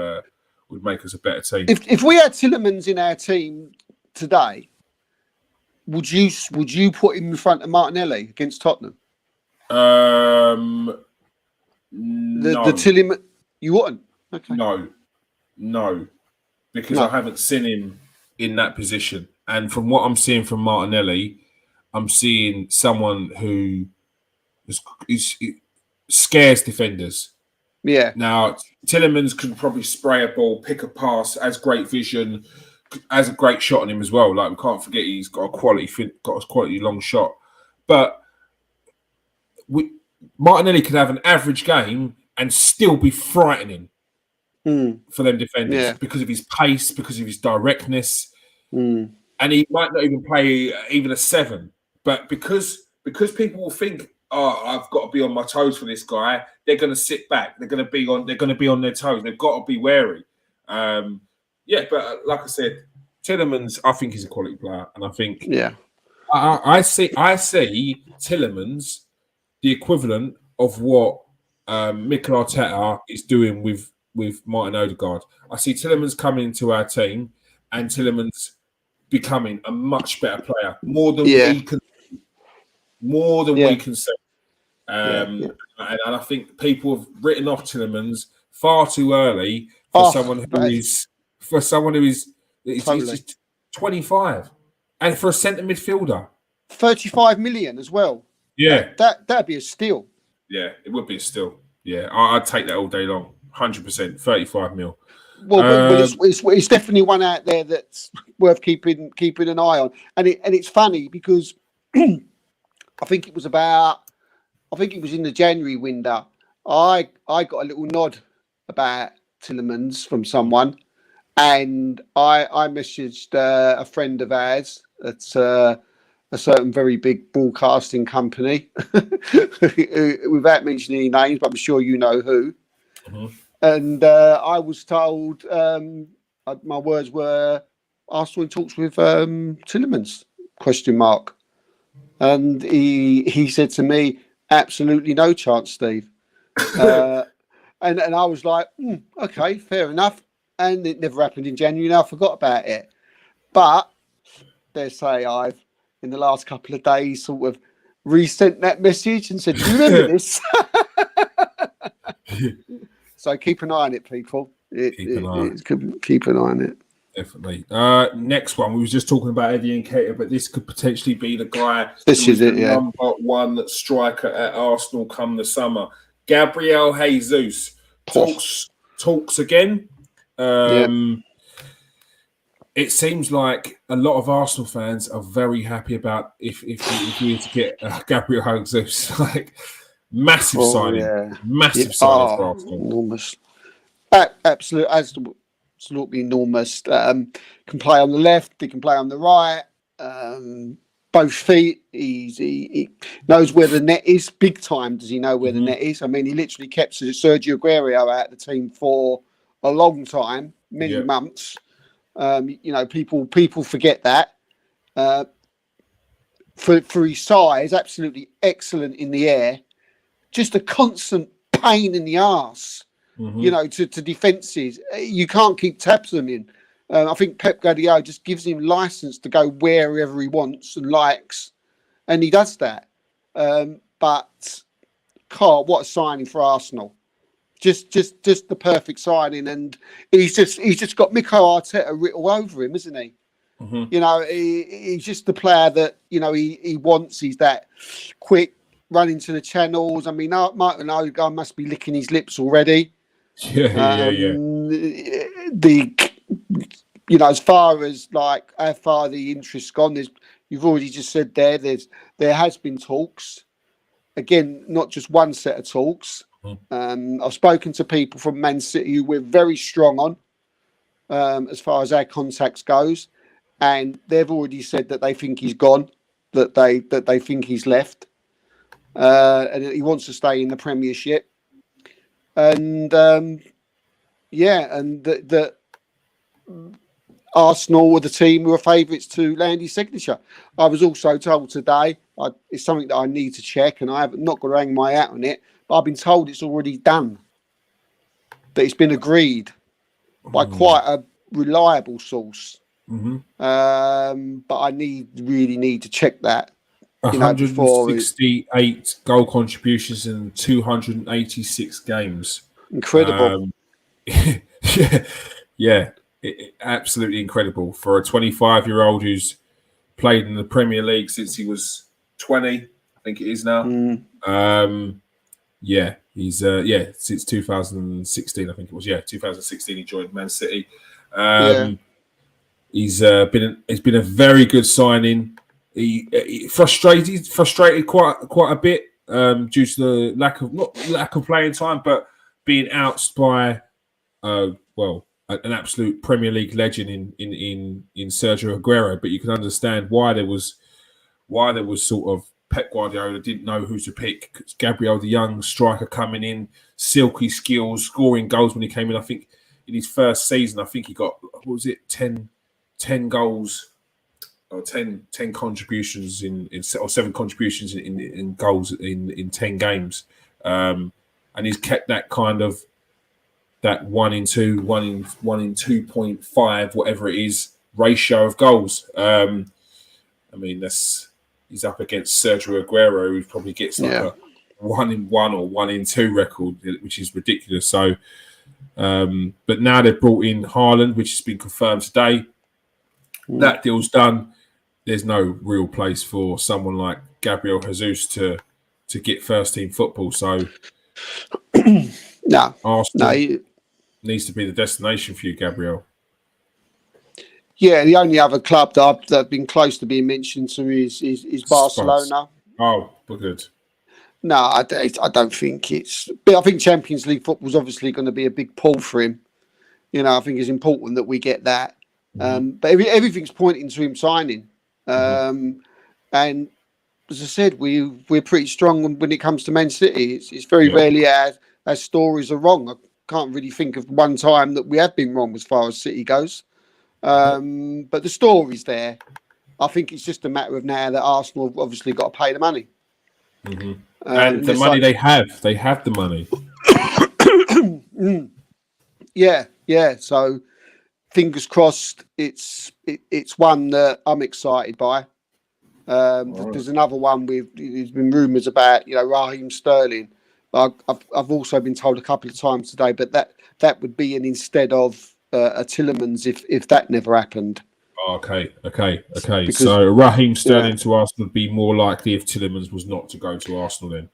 Speaker 1: would make us a better team.
Speaker 2: If we had Tillemans in our team today, would you put him in front of Martinelli against Tottenham?
Speaker 1: No.
Speaker 2: The Tillemans, you wouldn't? Okay.
Speaker 1: No, because I haven't seen him in that position. And from what I'm seeing from Martinelli, I'm seeing someone who scares defenders.
Speaker 2: Yeah.
Speaker 1: Now, Tillemans can probably spray a ball, pick a pass, has great vision, has a great shot on him as well. Like, we can't forget he's got a quality long shot. But Martinelli could have an average game and still be frightening for them defenders because of his pace, because of his directness. And he might not even play even a 7. But because people will think, I've got to be on my toes for this guy, they're going to sit back. They're going to be on their toes. They've got to be wary. But like I said, Tillemans, I think he's a quality player, and I think I see Tillemans the equivalent of what Mikel Arteta is doing with Martin Odegaard. I see Tillemans coming into our team, and Tillemans becoming a much better player, more than we can see. And I think people have written off Tillemans far too early for someone who is he's 25, and for a centre midfielder, 35
Speaker 2: million as well.
Speaker 1: Yeah,
Speaker 2: that'd be a steal.
Speaker 1: Yeah, it would be a steal. Yeah, I'd take that all day long. 100%, 35 mil.
Speaker 2: Well, it's definitely one out there that's worth keeping an eye on. And it's funny because I think it was in the January window. I got a little nod about Tillemans from someone, and I messaged a friend of ours at a certain very big broadcasting company, without mentioning any names, but I'm sure you know who. Mm-hmm. And I was told, my words were, Arsenal in talks with Tillemans, ? And he said to me, absolutely no chance, Steve. And I was like, okay, fair enough. And it never happened in January, and I forgot about it. But dare say I've, in the last couple of days, sort of resent that message and said, do you remember this? So keep an eye on it, people. Keep an eye on it.
Speaker 1: Definitely. Next one, we were just talking about Eddie Nketiah, but this could potentially be the guy.
Speaker 2: This is it, yeah.
Speaker 1: Number one striker at Arsenal come the summer. Gabriel Jesus talks again. It seems like a lot of Arsenal fans are very happy about if we were to get Gabriel Jesus. Like, massive signing. Massive signing for Arsenal.
Speaker 2: Enormous. Absolutely enormous. Can play on the left, he can play on the right. Both feet. He knows where the net is. Big time does he know where the net is. I mean, he literally kept Sergio Aguero out of the team for a long time, many months. People forget that. For his size, absolutely excellent in the air. Just a constant pain in the arse, to defences. You can't keep tabs on him. I think Pep Guardiola just gives him license to go wherever he wants and likes, and he does that. But Carl, what a signing for Arsenal! Just the perfect signing, and he's just got Mikel Arteta written all over him, isn't he? Mm-hmm. He's just the player that he wants. He's that quick, run into the channels. I mean, Martin Odegaard must be licking his lips already.
Speaker 1: Yeah.
Speaker 2: As far as like how far the interest's gone, you've already just said there has been talks. Again, not just one set of talks. I've spoken to people from Man City who we're very strong on as far as our contacts goes, and they've already said that they think he's gone. that they think he's left, and he wants to stay in the Premiership, and and that Arsenal were the team who were favourites to land his signature. I was also told today, it's something that I need to check, and I have not got to hang my hat on it, but I've been told it's already done, that it's been agreed by quite a reliable source.
Speaker 1: Mm-hmm.
Speaker 2: But I really need to check that.
Speaker 1: 168 goal contributions in 286 games.
Speaker 2: Incredible.
Speaker 1: Absolutely incredible for a 25-year-old who's played in the Premier League since he was 20. I think it is now. He's since 2016. I think it was 2016. He joined Man City. He's been a very good signing. He frustrated quite a bit due to the lack of playing time, but being ousted by an absolute Premier League legend in Sergio Aguero. But you can understand why there was sort of Pep Guardiola didn't know who to pick. Gabriel, the young striker coming in, silky skills, scoring goals when he came in. I think in his first season, I think he got 10 goals or 10 contributions or 7 contributions in goals in 10 games, and he's kept that kind of that 1 in 2.5 whatever it is ratio of goals. He's up against Sergio Aguero, who probably gets a 1 in 1 or 1 in 2 record, which is ridiculous. So, but now they've brought in Haaland, which has been confirmed today. That deal's done. There's no real place for someone like Gabriel Jesus to get first team football. So, Arsenal needs to be the destination for you, Gabriel. Yeah,
Speaker 2: the only other club that's been close to being mentioned to me is Barcelona.
Speaker 1: Oh, good.
Speaker 2: No, I don't think it's. But I think Champions League football is obviously going to be a big pull for him. I think it's important that we get that. But everything's pointing to him signing. And as I said, we're pretty strong when it comes to Man City. It's very rarely our stories are wrong. I can't really think of one time that we have been wrong as far as City goes. But the story's there. I think it's just a matter of now that Arsenal have obviously got to pay the money.
Speaker 1: And the money they have the money.
Speaker 2: Yeah. So fingers crossed. It's one that I'm excited by. There's another one there's been rumours about, Raheem Sterling. But I've also been told a couple of times today, but that would be an instead of a Tillemans if that never happened.
Speaker 1: Okay. Because, so Raheem Sterling to Arsenal would be more likely if Tillemans was not to go to Arsenal then.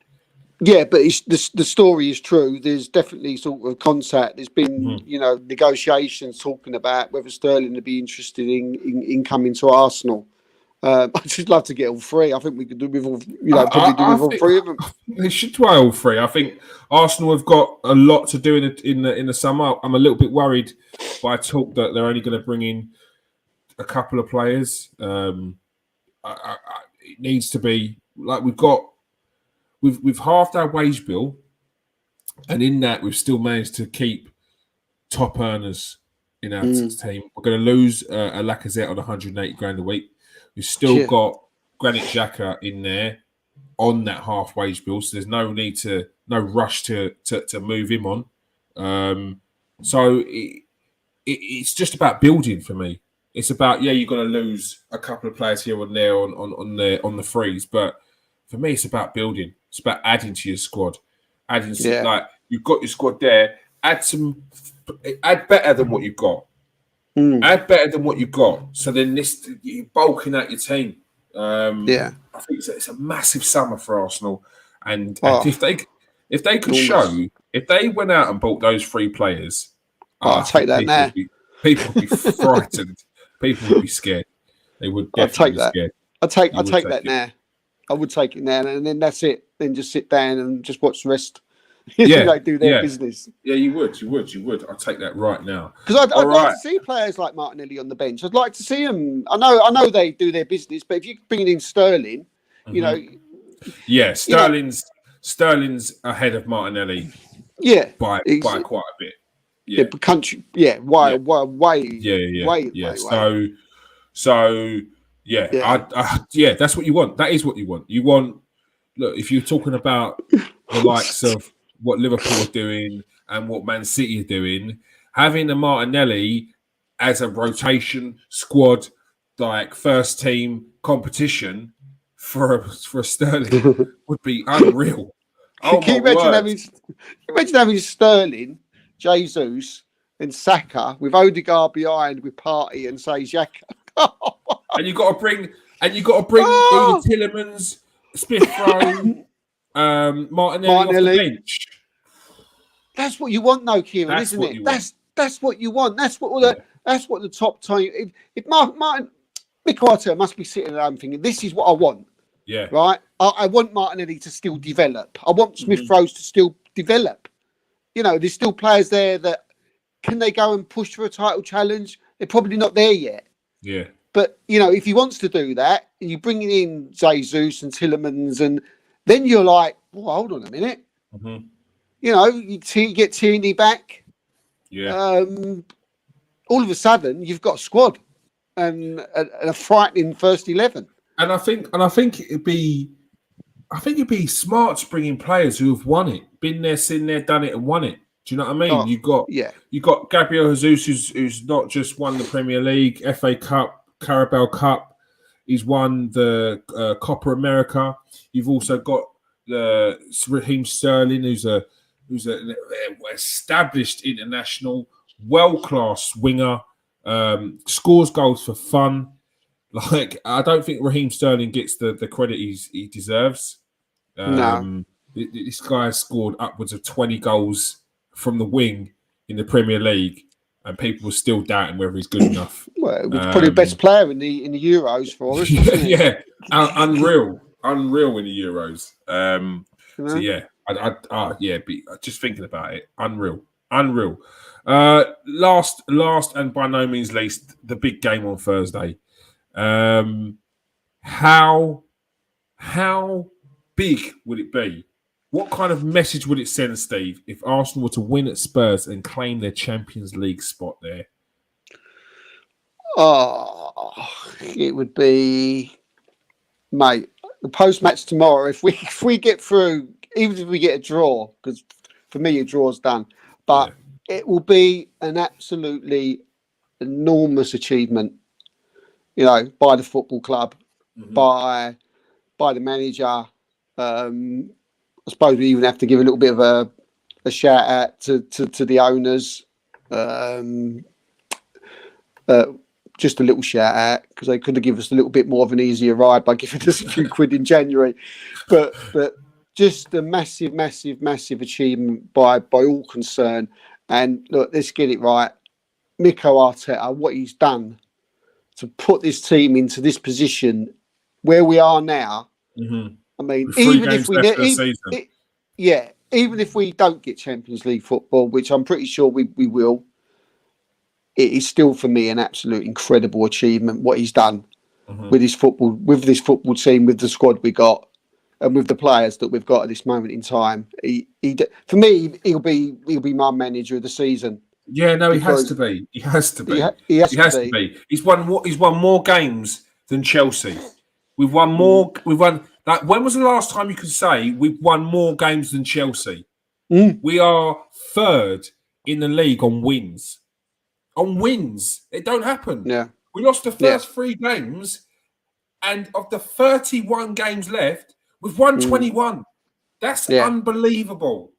Speaker 2: Yeah, but the story is true. There's definitely sort of contact. There's been negotiations talking about whether Sterling would be interested in coming to Arsenal. I'd just love to get all three. I think we could do with all, all three of them.
Speaker 1: They should try all three. I think Arsenal have got a lot to do in the summer. I'm a little bit worried by talk that they're only going to bring in a couple of players. It needs to be like we've halved our wage bill, and in that we've still managed to keep top earners in our team. We're going to lose a Lacazette on 180 grand a week. We've still got Granit Xhaka in there on that half wage bill, so there's no rush to move him on. So it's just about building for me. It's about you're going to lose a couple of players here and there on the freeze, but for me it's about building. It's about adding to your squad, like you've got your squad there. Add better than what you've got. Add better than what you've got. So then you're bulking out your team. I think it's a massive summer for Arsenal, and if they could show, if they went out and bought those 3 players,
Speaker 2: I'll take that now.
Speaker 1: People would be frightened. People would be scared. They would definitely be scared.
Speaker 2: I'll take that now. I would take it now, and then that's it. Then just sit down and just watch the rest
Speaker 1: Yeah,
Speaker 2: do their business.
Speaker 1: Yeah, you would. I'll take that right now.
Speaker 2: Because I'd like to see players like Martinelli on the bench. I'd like to see them. I know they do their business, but if you're bringing in Sterling, you know,
Speaker 1: yeah, Sterling's ahead of Martinelli.
Speaker 2: Yeah,
Speaker 1: by quite a bit.
Speaker 2: Yeah, country. Yeah, way.
Speaker 1: So yeah, that's what you want. That is what you want. You want. Look, if you're talking about the likes of what Liverpool are doing and what Man City are doing, having a Martinelli as a rotation squad, like first team competition for a Sterling would be unreal. Oh,
Speaker 2: Can you imagine having Sterling, Jesus, and Saka with Odegaard behind with Partey and say Xhaka.
Speaker 1: and you got to bring either Tielemans, Smith Rowe, Martinelli off the bench.
Speaker 2: That's what you want, though, Kieran, isn't it? That's what you want. That's what that's what the top team. If Mikel Arteta must be sitting at home thinking, this is what I want.
Speaker 1: Yeah.
Speaker 2: Right. I want Martinelli to still develop. I want Smith Rowe to still develop. You know, there's still players there that can they go and push for a title challenge? They're probably not there yet.
Speaker 1: Yeah.
Speaker 2: But you know, if he wants to do that, you bring in Jesus and Tielemans, and then you're like, well, hold on a minute.
Speaker 1: Mm-hmm.
Speaker 2: You know, you get Tierney back.
Speaker 1: Yeah.
Speaker 2: All of a sudden, you've got a squad and a frightening first 11.
Speaker 1: And I think it'd be smart to bring in players who have won it, been there, seen there, done it, and won it. Do you know what I mean?
Speaker 2: Oh,
Speaker 1: you got Gabriel Jesus, who's not just won the Premier League, FA Cup, Carabao Cup. He's won the Copa America. You've also got Raheem Sterling, who's an established international, world-class winger, scores goals for fun. Like, I don't think Raheem Sterling gets the credit he deserves.
Speaker 2: No.
Speaker 1: This guy has scored upwards of 20 goals from the wing in the Premier League, and people were still doubting whether he's good enough.
Speaker 2: Well, he's probably the best player in the Euros for us.
Speaker 1: Yeah, unreal in the Euros. So yeah, just thinking about it, unreal. Last and by no means least, the big game on Thursday. How big would it be? What kind of message would it send, Steve, if Arsenal were to win at Spurs and claim their Champions League spot there?
Speaker 2: Oh, it would be, mate, the post-match tomorrow. If we get through, even if we get a draw, because for me a draw's done, but it will be an absolutely enormous achievement. You know, by the football club, by the manager. I suppose we even have to give a little bit of a shout out to the owners. Just a little shout out, because they could have given us a little bit more of an easier ride by giving us a few quid in January. But just a massive achievement by all concerned. And look, let's get it right. Mikel Arteta, what he's done to put this team into this position where we are now.
Speaker 1: Mm-hmm.
Speaker 2: I mean, even if we don't get Champions League football, which I'm pretty sure we will, it is still for me an absolute incredible achievement what he's done with this football team, with the squad we got, and with the players that we've got at this moment in time. For me, he'll be my manager of the season.
Speaker 1: Yeah, no, he has to be. He has to be.
Speaker 2: He has to be.
Speaker 1: He's won more games than Chelsea. We've won more. Like, when was the last time you could say we've won more games than Chelsea? We are third in the league on wins. It don't happen.
Speaker 2: Yeah,
Speaker 1: we lost the first 3 games, and of the 31 games left, we've won 21. That's unbelievable.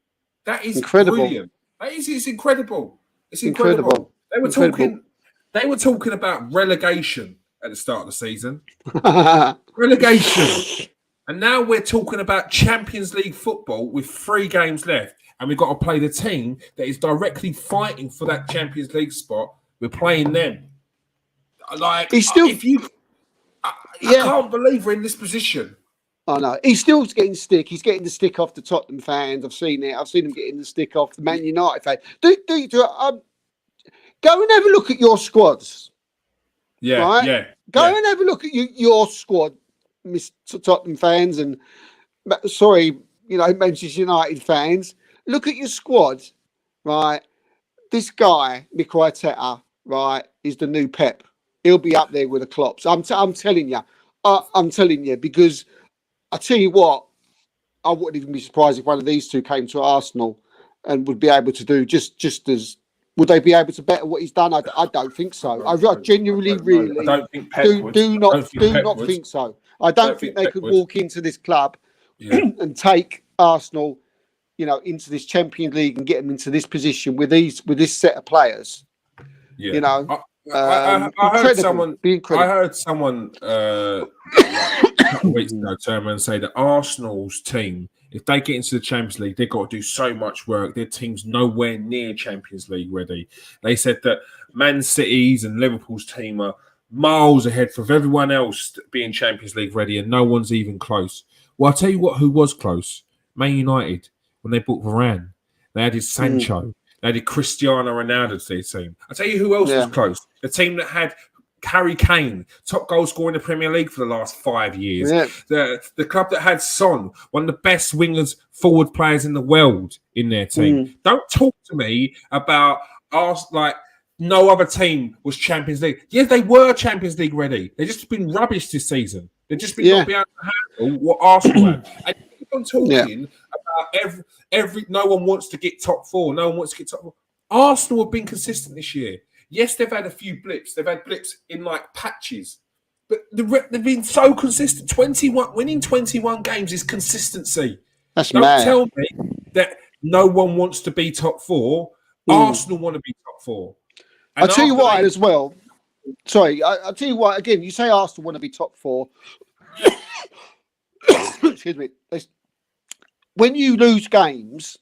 Speaker 1: That is incredible. Brilliant. It's incredible. It's incredible. They were talking about relegation at the start of the season. Relegation. And now we're talking about Champions League football with 3 games left. And we've got to play the team that is directly fighting for that Champions League spot. We're playing them. Like, I can't believe we're in this position.
Speaker 2: I know. He's still getting stick. He's getting the stick off the Tottenham fans. I've seen it. I've seen him getting the stick off the Man United fans. Go and have a look at your squads.
Speaker 1: Yeah,
Speaker 2: right?
Speaker 1: yeah.
Speaker 2: Go and have a look at your squad, Mr. Tottenham fans, and sorry, Manchester United fans. Look at your squad, right? This guy, Nketiah, right, is the new Pep. He'll be up there with the Klopps. I'm telling you. I'm telling you, because I tell you what, I wouldn't even be surprised if one of these two came to Arsenal and would be able to do just as. Would they be able to better what he's done? I don't think so. I genuinely, really
Speaker 1: I don't think Pep would.
Speaker 2: do not think so. I don't think they could walk into this club and take Arsenal, into this Champions League and get them into this position with this set of players.
Speaker 1: Yeah. I heard someone. I heard someone a couple of weeks ago turn around and say that Arsenal's team, if they get into the Champions League, they've got to do so much work. Their team's nowhere near Champions League ready. They said that Man City's and Liverpool's team are miles ahead of everyone else being Champions League ready, and no one's even close. Well, I'll tell you who was close. Man United, when they bought Varane, they added Sancho. They added Cristiano Ronaldo to their team. I'll tell you who else was close. The team that had Harry Kane, top goal scorer in the Premier League for the last 5 years. Yeah. The club that had Son, one of the best wingers, forward players in the world in their team. Don't talk to me about no other team was Champions League. Yeah, they were Champions League ready. They've just been rubbish this season. They've just been not being able to handle what Arsenal had. And keep on talking about every no one wants to get top four. No one wants to get top four. Arsenal have been consistent this year. Yes, they've had a few blips. They've had blips in patches. But they've been so consistent. Winning 21 games is consistency.
Speaker 2: That's
Speaker 1: Don't
Speaker 2: mad.
Speaker 1: tell me that no one wants to be top four. Arsenal want to be top four. And
Speaker 2: I'll tell you why as well. Sorry, I'll tell you why. Again, you say Arsenal want to be top four. Excuse me. When you lose games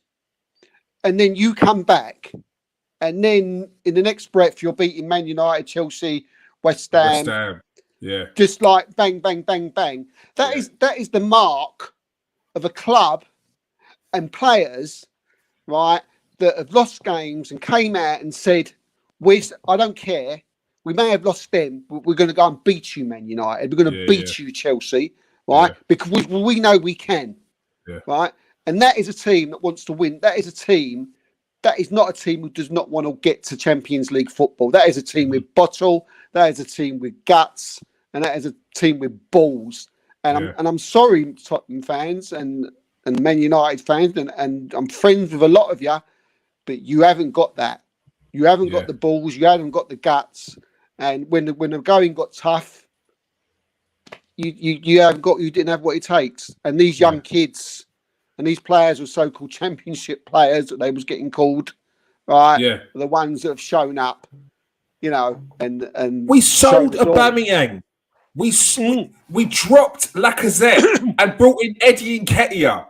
Speaker 2: and then you come back and then in the next breath you're beating Man United, Chelsea, West Ham.
Speaker 1: Yeah.
Speaker 2: Just like bang, bang, bang, bang. That is the mark of a club and players, right, that have lost games and came out and said, I don't care. We may have lost them, but we're going to go and beat you, Man United. We're going to beat you, Chelsea, right? Because we know we can, right? And that is a team that wants to win. That is a team that is not a team who does not want to get to Champions League football. That is a team with bottle. That is a team with guts. And that is a team with balls. And I'm sorry, Tottenham fans and Man United fans, and I'm friends with a lot of you, but you haven't got that. You haven't got the balls. You haven't got the guts. And when the going got tough, you didn't have what it takes. And these young kids and these players were so-called championship players that they was getting called, right? Yeah, the ones that have shown up, and
Speaker 1: we sold Aubameyang. We dropped Lacazette and brought in Eddie Nketiah.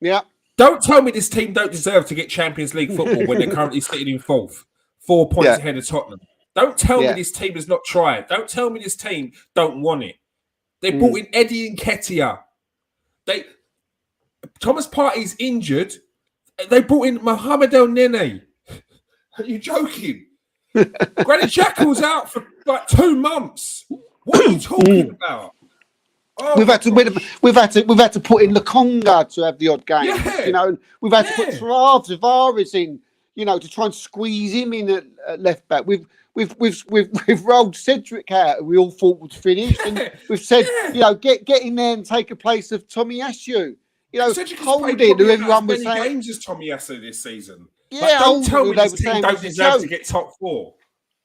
Speaker 2: Yeah.
Speaker 1: Don't tell me this team don't deserve to get Champions League football when they're currently sitting in fourth, 4 points ahead of Tottenham. Don't tell me this team does not try it. Don't tell me this team don't want it. They brought in Eddie Nketiah. Thomas Partey's injured. They brought in Mohamed Elneny. Are you joking? Granit Xhaka was out for 2 months. What are you talking about? Oh,
Speaker 2: we've had to put in Lukonga to have the odd game. Yeah. We've had to put Tavares in, to try and squeeze him in at left back. We've rolled Cedric out, who we all thought was finished, and we've said, get in there and take a place of Tomiyasu. Hold it. Who everyone was saying
Speaker 1: games as Tomiyasu this season.
Speaker 2: Yeah,
Speaker 1: don't tell me this team don't deserve to get top 4.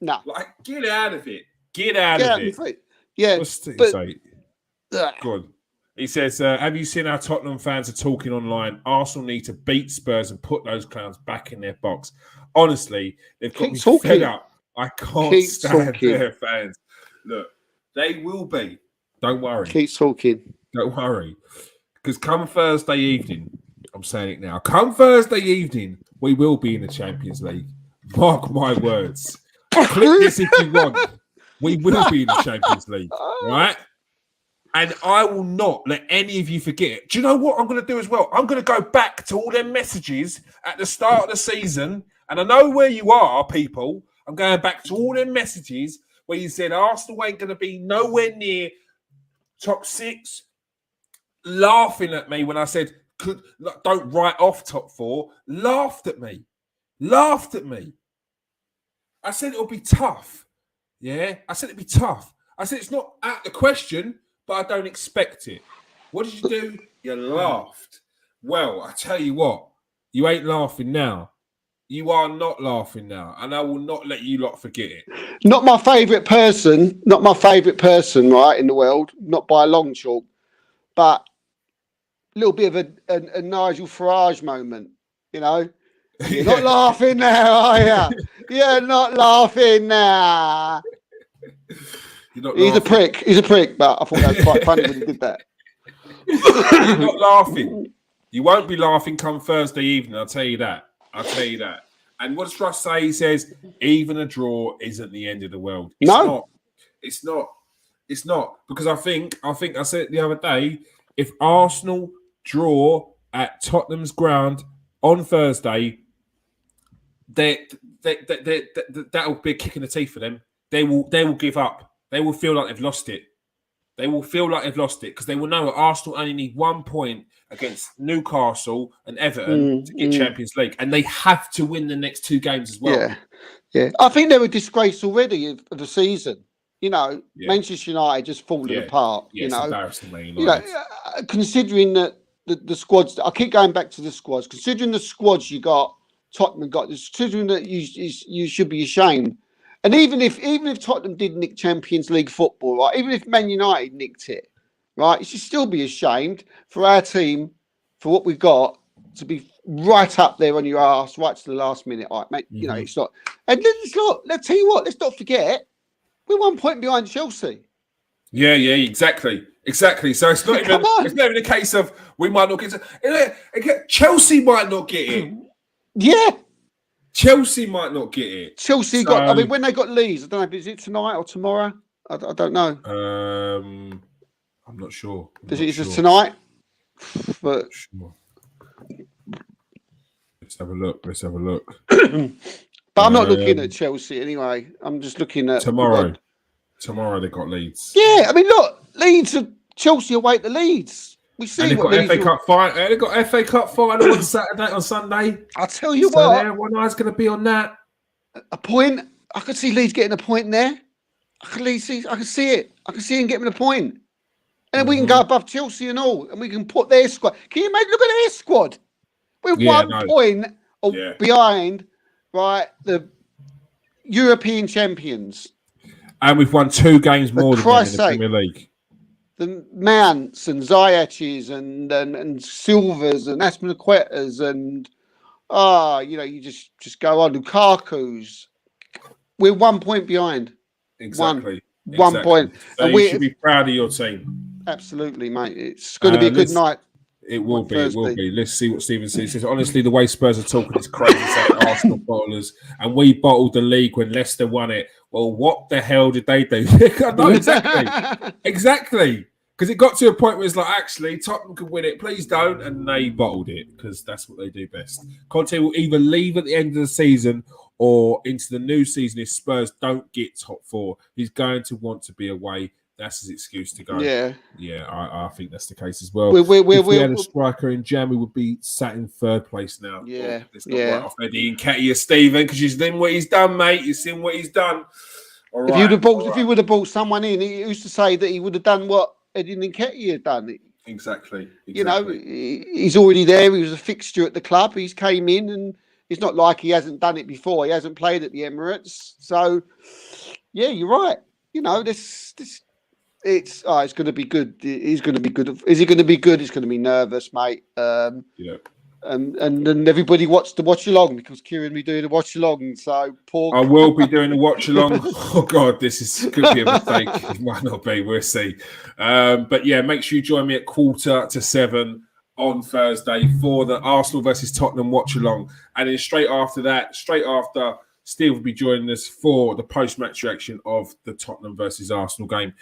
Speaker 2: No,
Speaker 1: get out of it. Get out of it.
Speaker 2: Yeah,
Speaker 1: good. He says, have you seen how Tottenham fans are talking online? Arsenal need to beat Spurs and put those clowns back in their box. Honestly, they've got me fed up. I can't stand their fans. Look, they will be. Don't worry.
Speaker 2: Keep talking.
Speaker 1: Don't worry. Because come Thursday evening, I'm saying it now, come Thursday evening, we will be in the Champions League. Mark my words. Click this if you want. We will be in the Champions League, right? And I will not let any of you forget it. Do you know what I'm going to do as well? I'm going to go back to all them messages at the start of the season. And I know where you are, people. I'm going back to all them messages where you said Arsenal ain't going to be nowhere near top 6. Laughing at me when I said, don't write off top 4. Laughed at me. I said it'll be tough. Yeah, I said it'd be tough. I said it's not out the question, but I don't expect it. What did you do? You laughed. Well, I tell you what, you ain't laughing now. You are not laughing now, and I will not let you lot forget it.
Speaker 2: Not my favourite person, right, in the world, not by a long chalk, but a little bit of a Nigel Farage moment, you know? You're not laughing now, are you? You're not laughing now. He's a prick, but I thought that was quite funny when he did that.
Speaker 1: You're not laughing. You won't be laughing come Thursday evening, I'll tell you that. And what does Russ say? He says, even a draw isn't the end of the world. It's not. Because I think I said it the other day, if Arsenal draw at Tottenham's ground on Thursday, that'll be a kick in the teeth for them. They will give up. They will feel like they've lost it. Because they will know that Arsenal only need 1 point against Newcastle and Everton to get Champions League, and they have to win the next 2 games as well.
Speaker 2: Yeah. I think they're a disgrace already of the season. You know, Manchester United just falling apart.
Speaker 1: Yeah,
Speaker 2: you know,
Speaker 1: embarrassingly.
Speaker 2: Considering that the squads, I keep going back to the squads. Considering the squads you got, Tottenham got, considering that you should be ashamed. And even if Tottenham did nick Champions League football, right? Even if Man United nicked it, right? You should still be ashamed for our team, for what we've got, to be right up there on your arse, right to the last minute, right, mate? You know, it's not. And let's tell you what. Let's not forget, we're 1 point behind Chelsea.
Speaker 1: Yeah, exactly. So it's not even. It's not even a case of we might not get to. Chelsea might not get it.
Speaker 2: Yeah.
Speaker 1: Chelsea might not get it.
Speaker 2: Chelsea got. I mean, when they got Leeds, I don't know if it's tonight or tomorrow. I don't know.
Speaker 1: I'm not sure.
Speaker 2: Is it tonight? But
Speaker 1: let's have a look.
Speaker 2: But I'm not looking at Chelsea anyway. I'm just looking at
Speaker 1: tomorrow. Tomorrow they got Leeds.
Speaker 2: Yeah, I mean, look, Leeds. Chelsea away to Leeds. We see
Speaker 1: and they've got FA Cup final. They got FA Cup final on Sunday.
Speaker 2: I'll tell you what.
Speaker 1: One eye's going to be on that.
Speaker 2: A point. I could see Leeds getting a point there. I can see it. I can see him getting a point. And then we can go above Chelsea and all, and we can put their squad. Can you imagine? Look at their squad. We're 1 point behind, right, the European champions.
Speaker 1: And we've won 2 games more than them in the Premier League.
Speaker 2: The Mounts and Ziyech's and Silvers and Aspilicuetas and you just go on. Lukaku's. We're 1 point behind.
Speaker 1: Exactly.
Speaker 2: 1 point.
Speaker 1: So and you should be proud of your team.
Speaker 2: Absolutely, mate. It's going to be a good night.
Speaker 1: It will be. It will be. Let's see what Stephen says. Honestly, the way Spurs are talking is crazy. It's like Arsenal bottlers, and we bottled the league when Leicester won it. Well, what the hell did they do? No, exactly. Because it got to a point where it's like, actually, Tottenham could win it. Please don't. And they bottled it because that's what they do best. Conte will either leave at the end of the season or into the new season if Spurs don't get top 4. He's going to want to be away. That's his excuse to go. Yeah, I think that's the case as well. If we had a striker in Jam, we would be sat in 3rd place now.
Speaker 2: Yeah,
Speaker 1: let's not write off Eddie Nketiah, Stephen, because you've seen what he's done, mate. You've seen what he's done. All right,
Speaker 2: if you would have brought someone in, he used to say that he would have done what Eddie Nketiah had done.
Speaker 1: Exactly.
Speaker 2: You know, he's already there. He was a fixture at the club. He's came in, and it's not like he hasn't done it before. He hasn't played at the Emirates, so yeah, you're right. You know, it's going to be good. He's going to be good. Is he going to be good? He's going to be nervous, mate. And then everybody watch along because Kieran will be doing the watch along. So
Speaker 1: I will be doing the watch along. Oh God, could be a mistake. It might not be. We'll see. But yeah, make sure you join me at 6:45 on Thursday for the Arsenal versus Tottenham watch along, and then straight after Steve will be joining us for the post-match reaction of the Tottenham versus Arsenal game.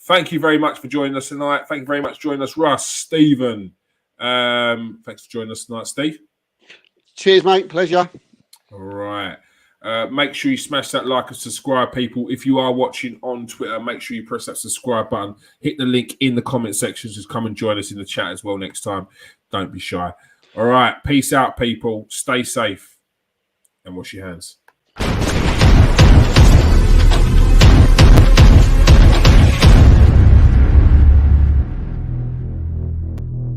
Speaker 1: Thank you very much for joining us tonight. Thank you very much for joining us, Russ, Stephen. Thanks for joining us tonight, Steve.
Speaker 2: Cheers, mate. Pleasure.
Speaker 1: All right. Make sure you smash that like and subscribe, people. If you are watching on Twitter, make sure you press that subscribe button. Hit the link in the comment section. Just come and join us in the chat as well next time. Don't be shy. All right. Peace out, people. Stay safe and wash your hands.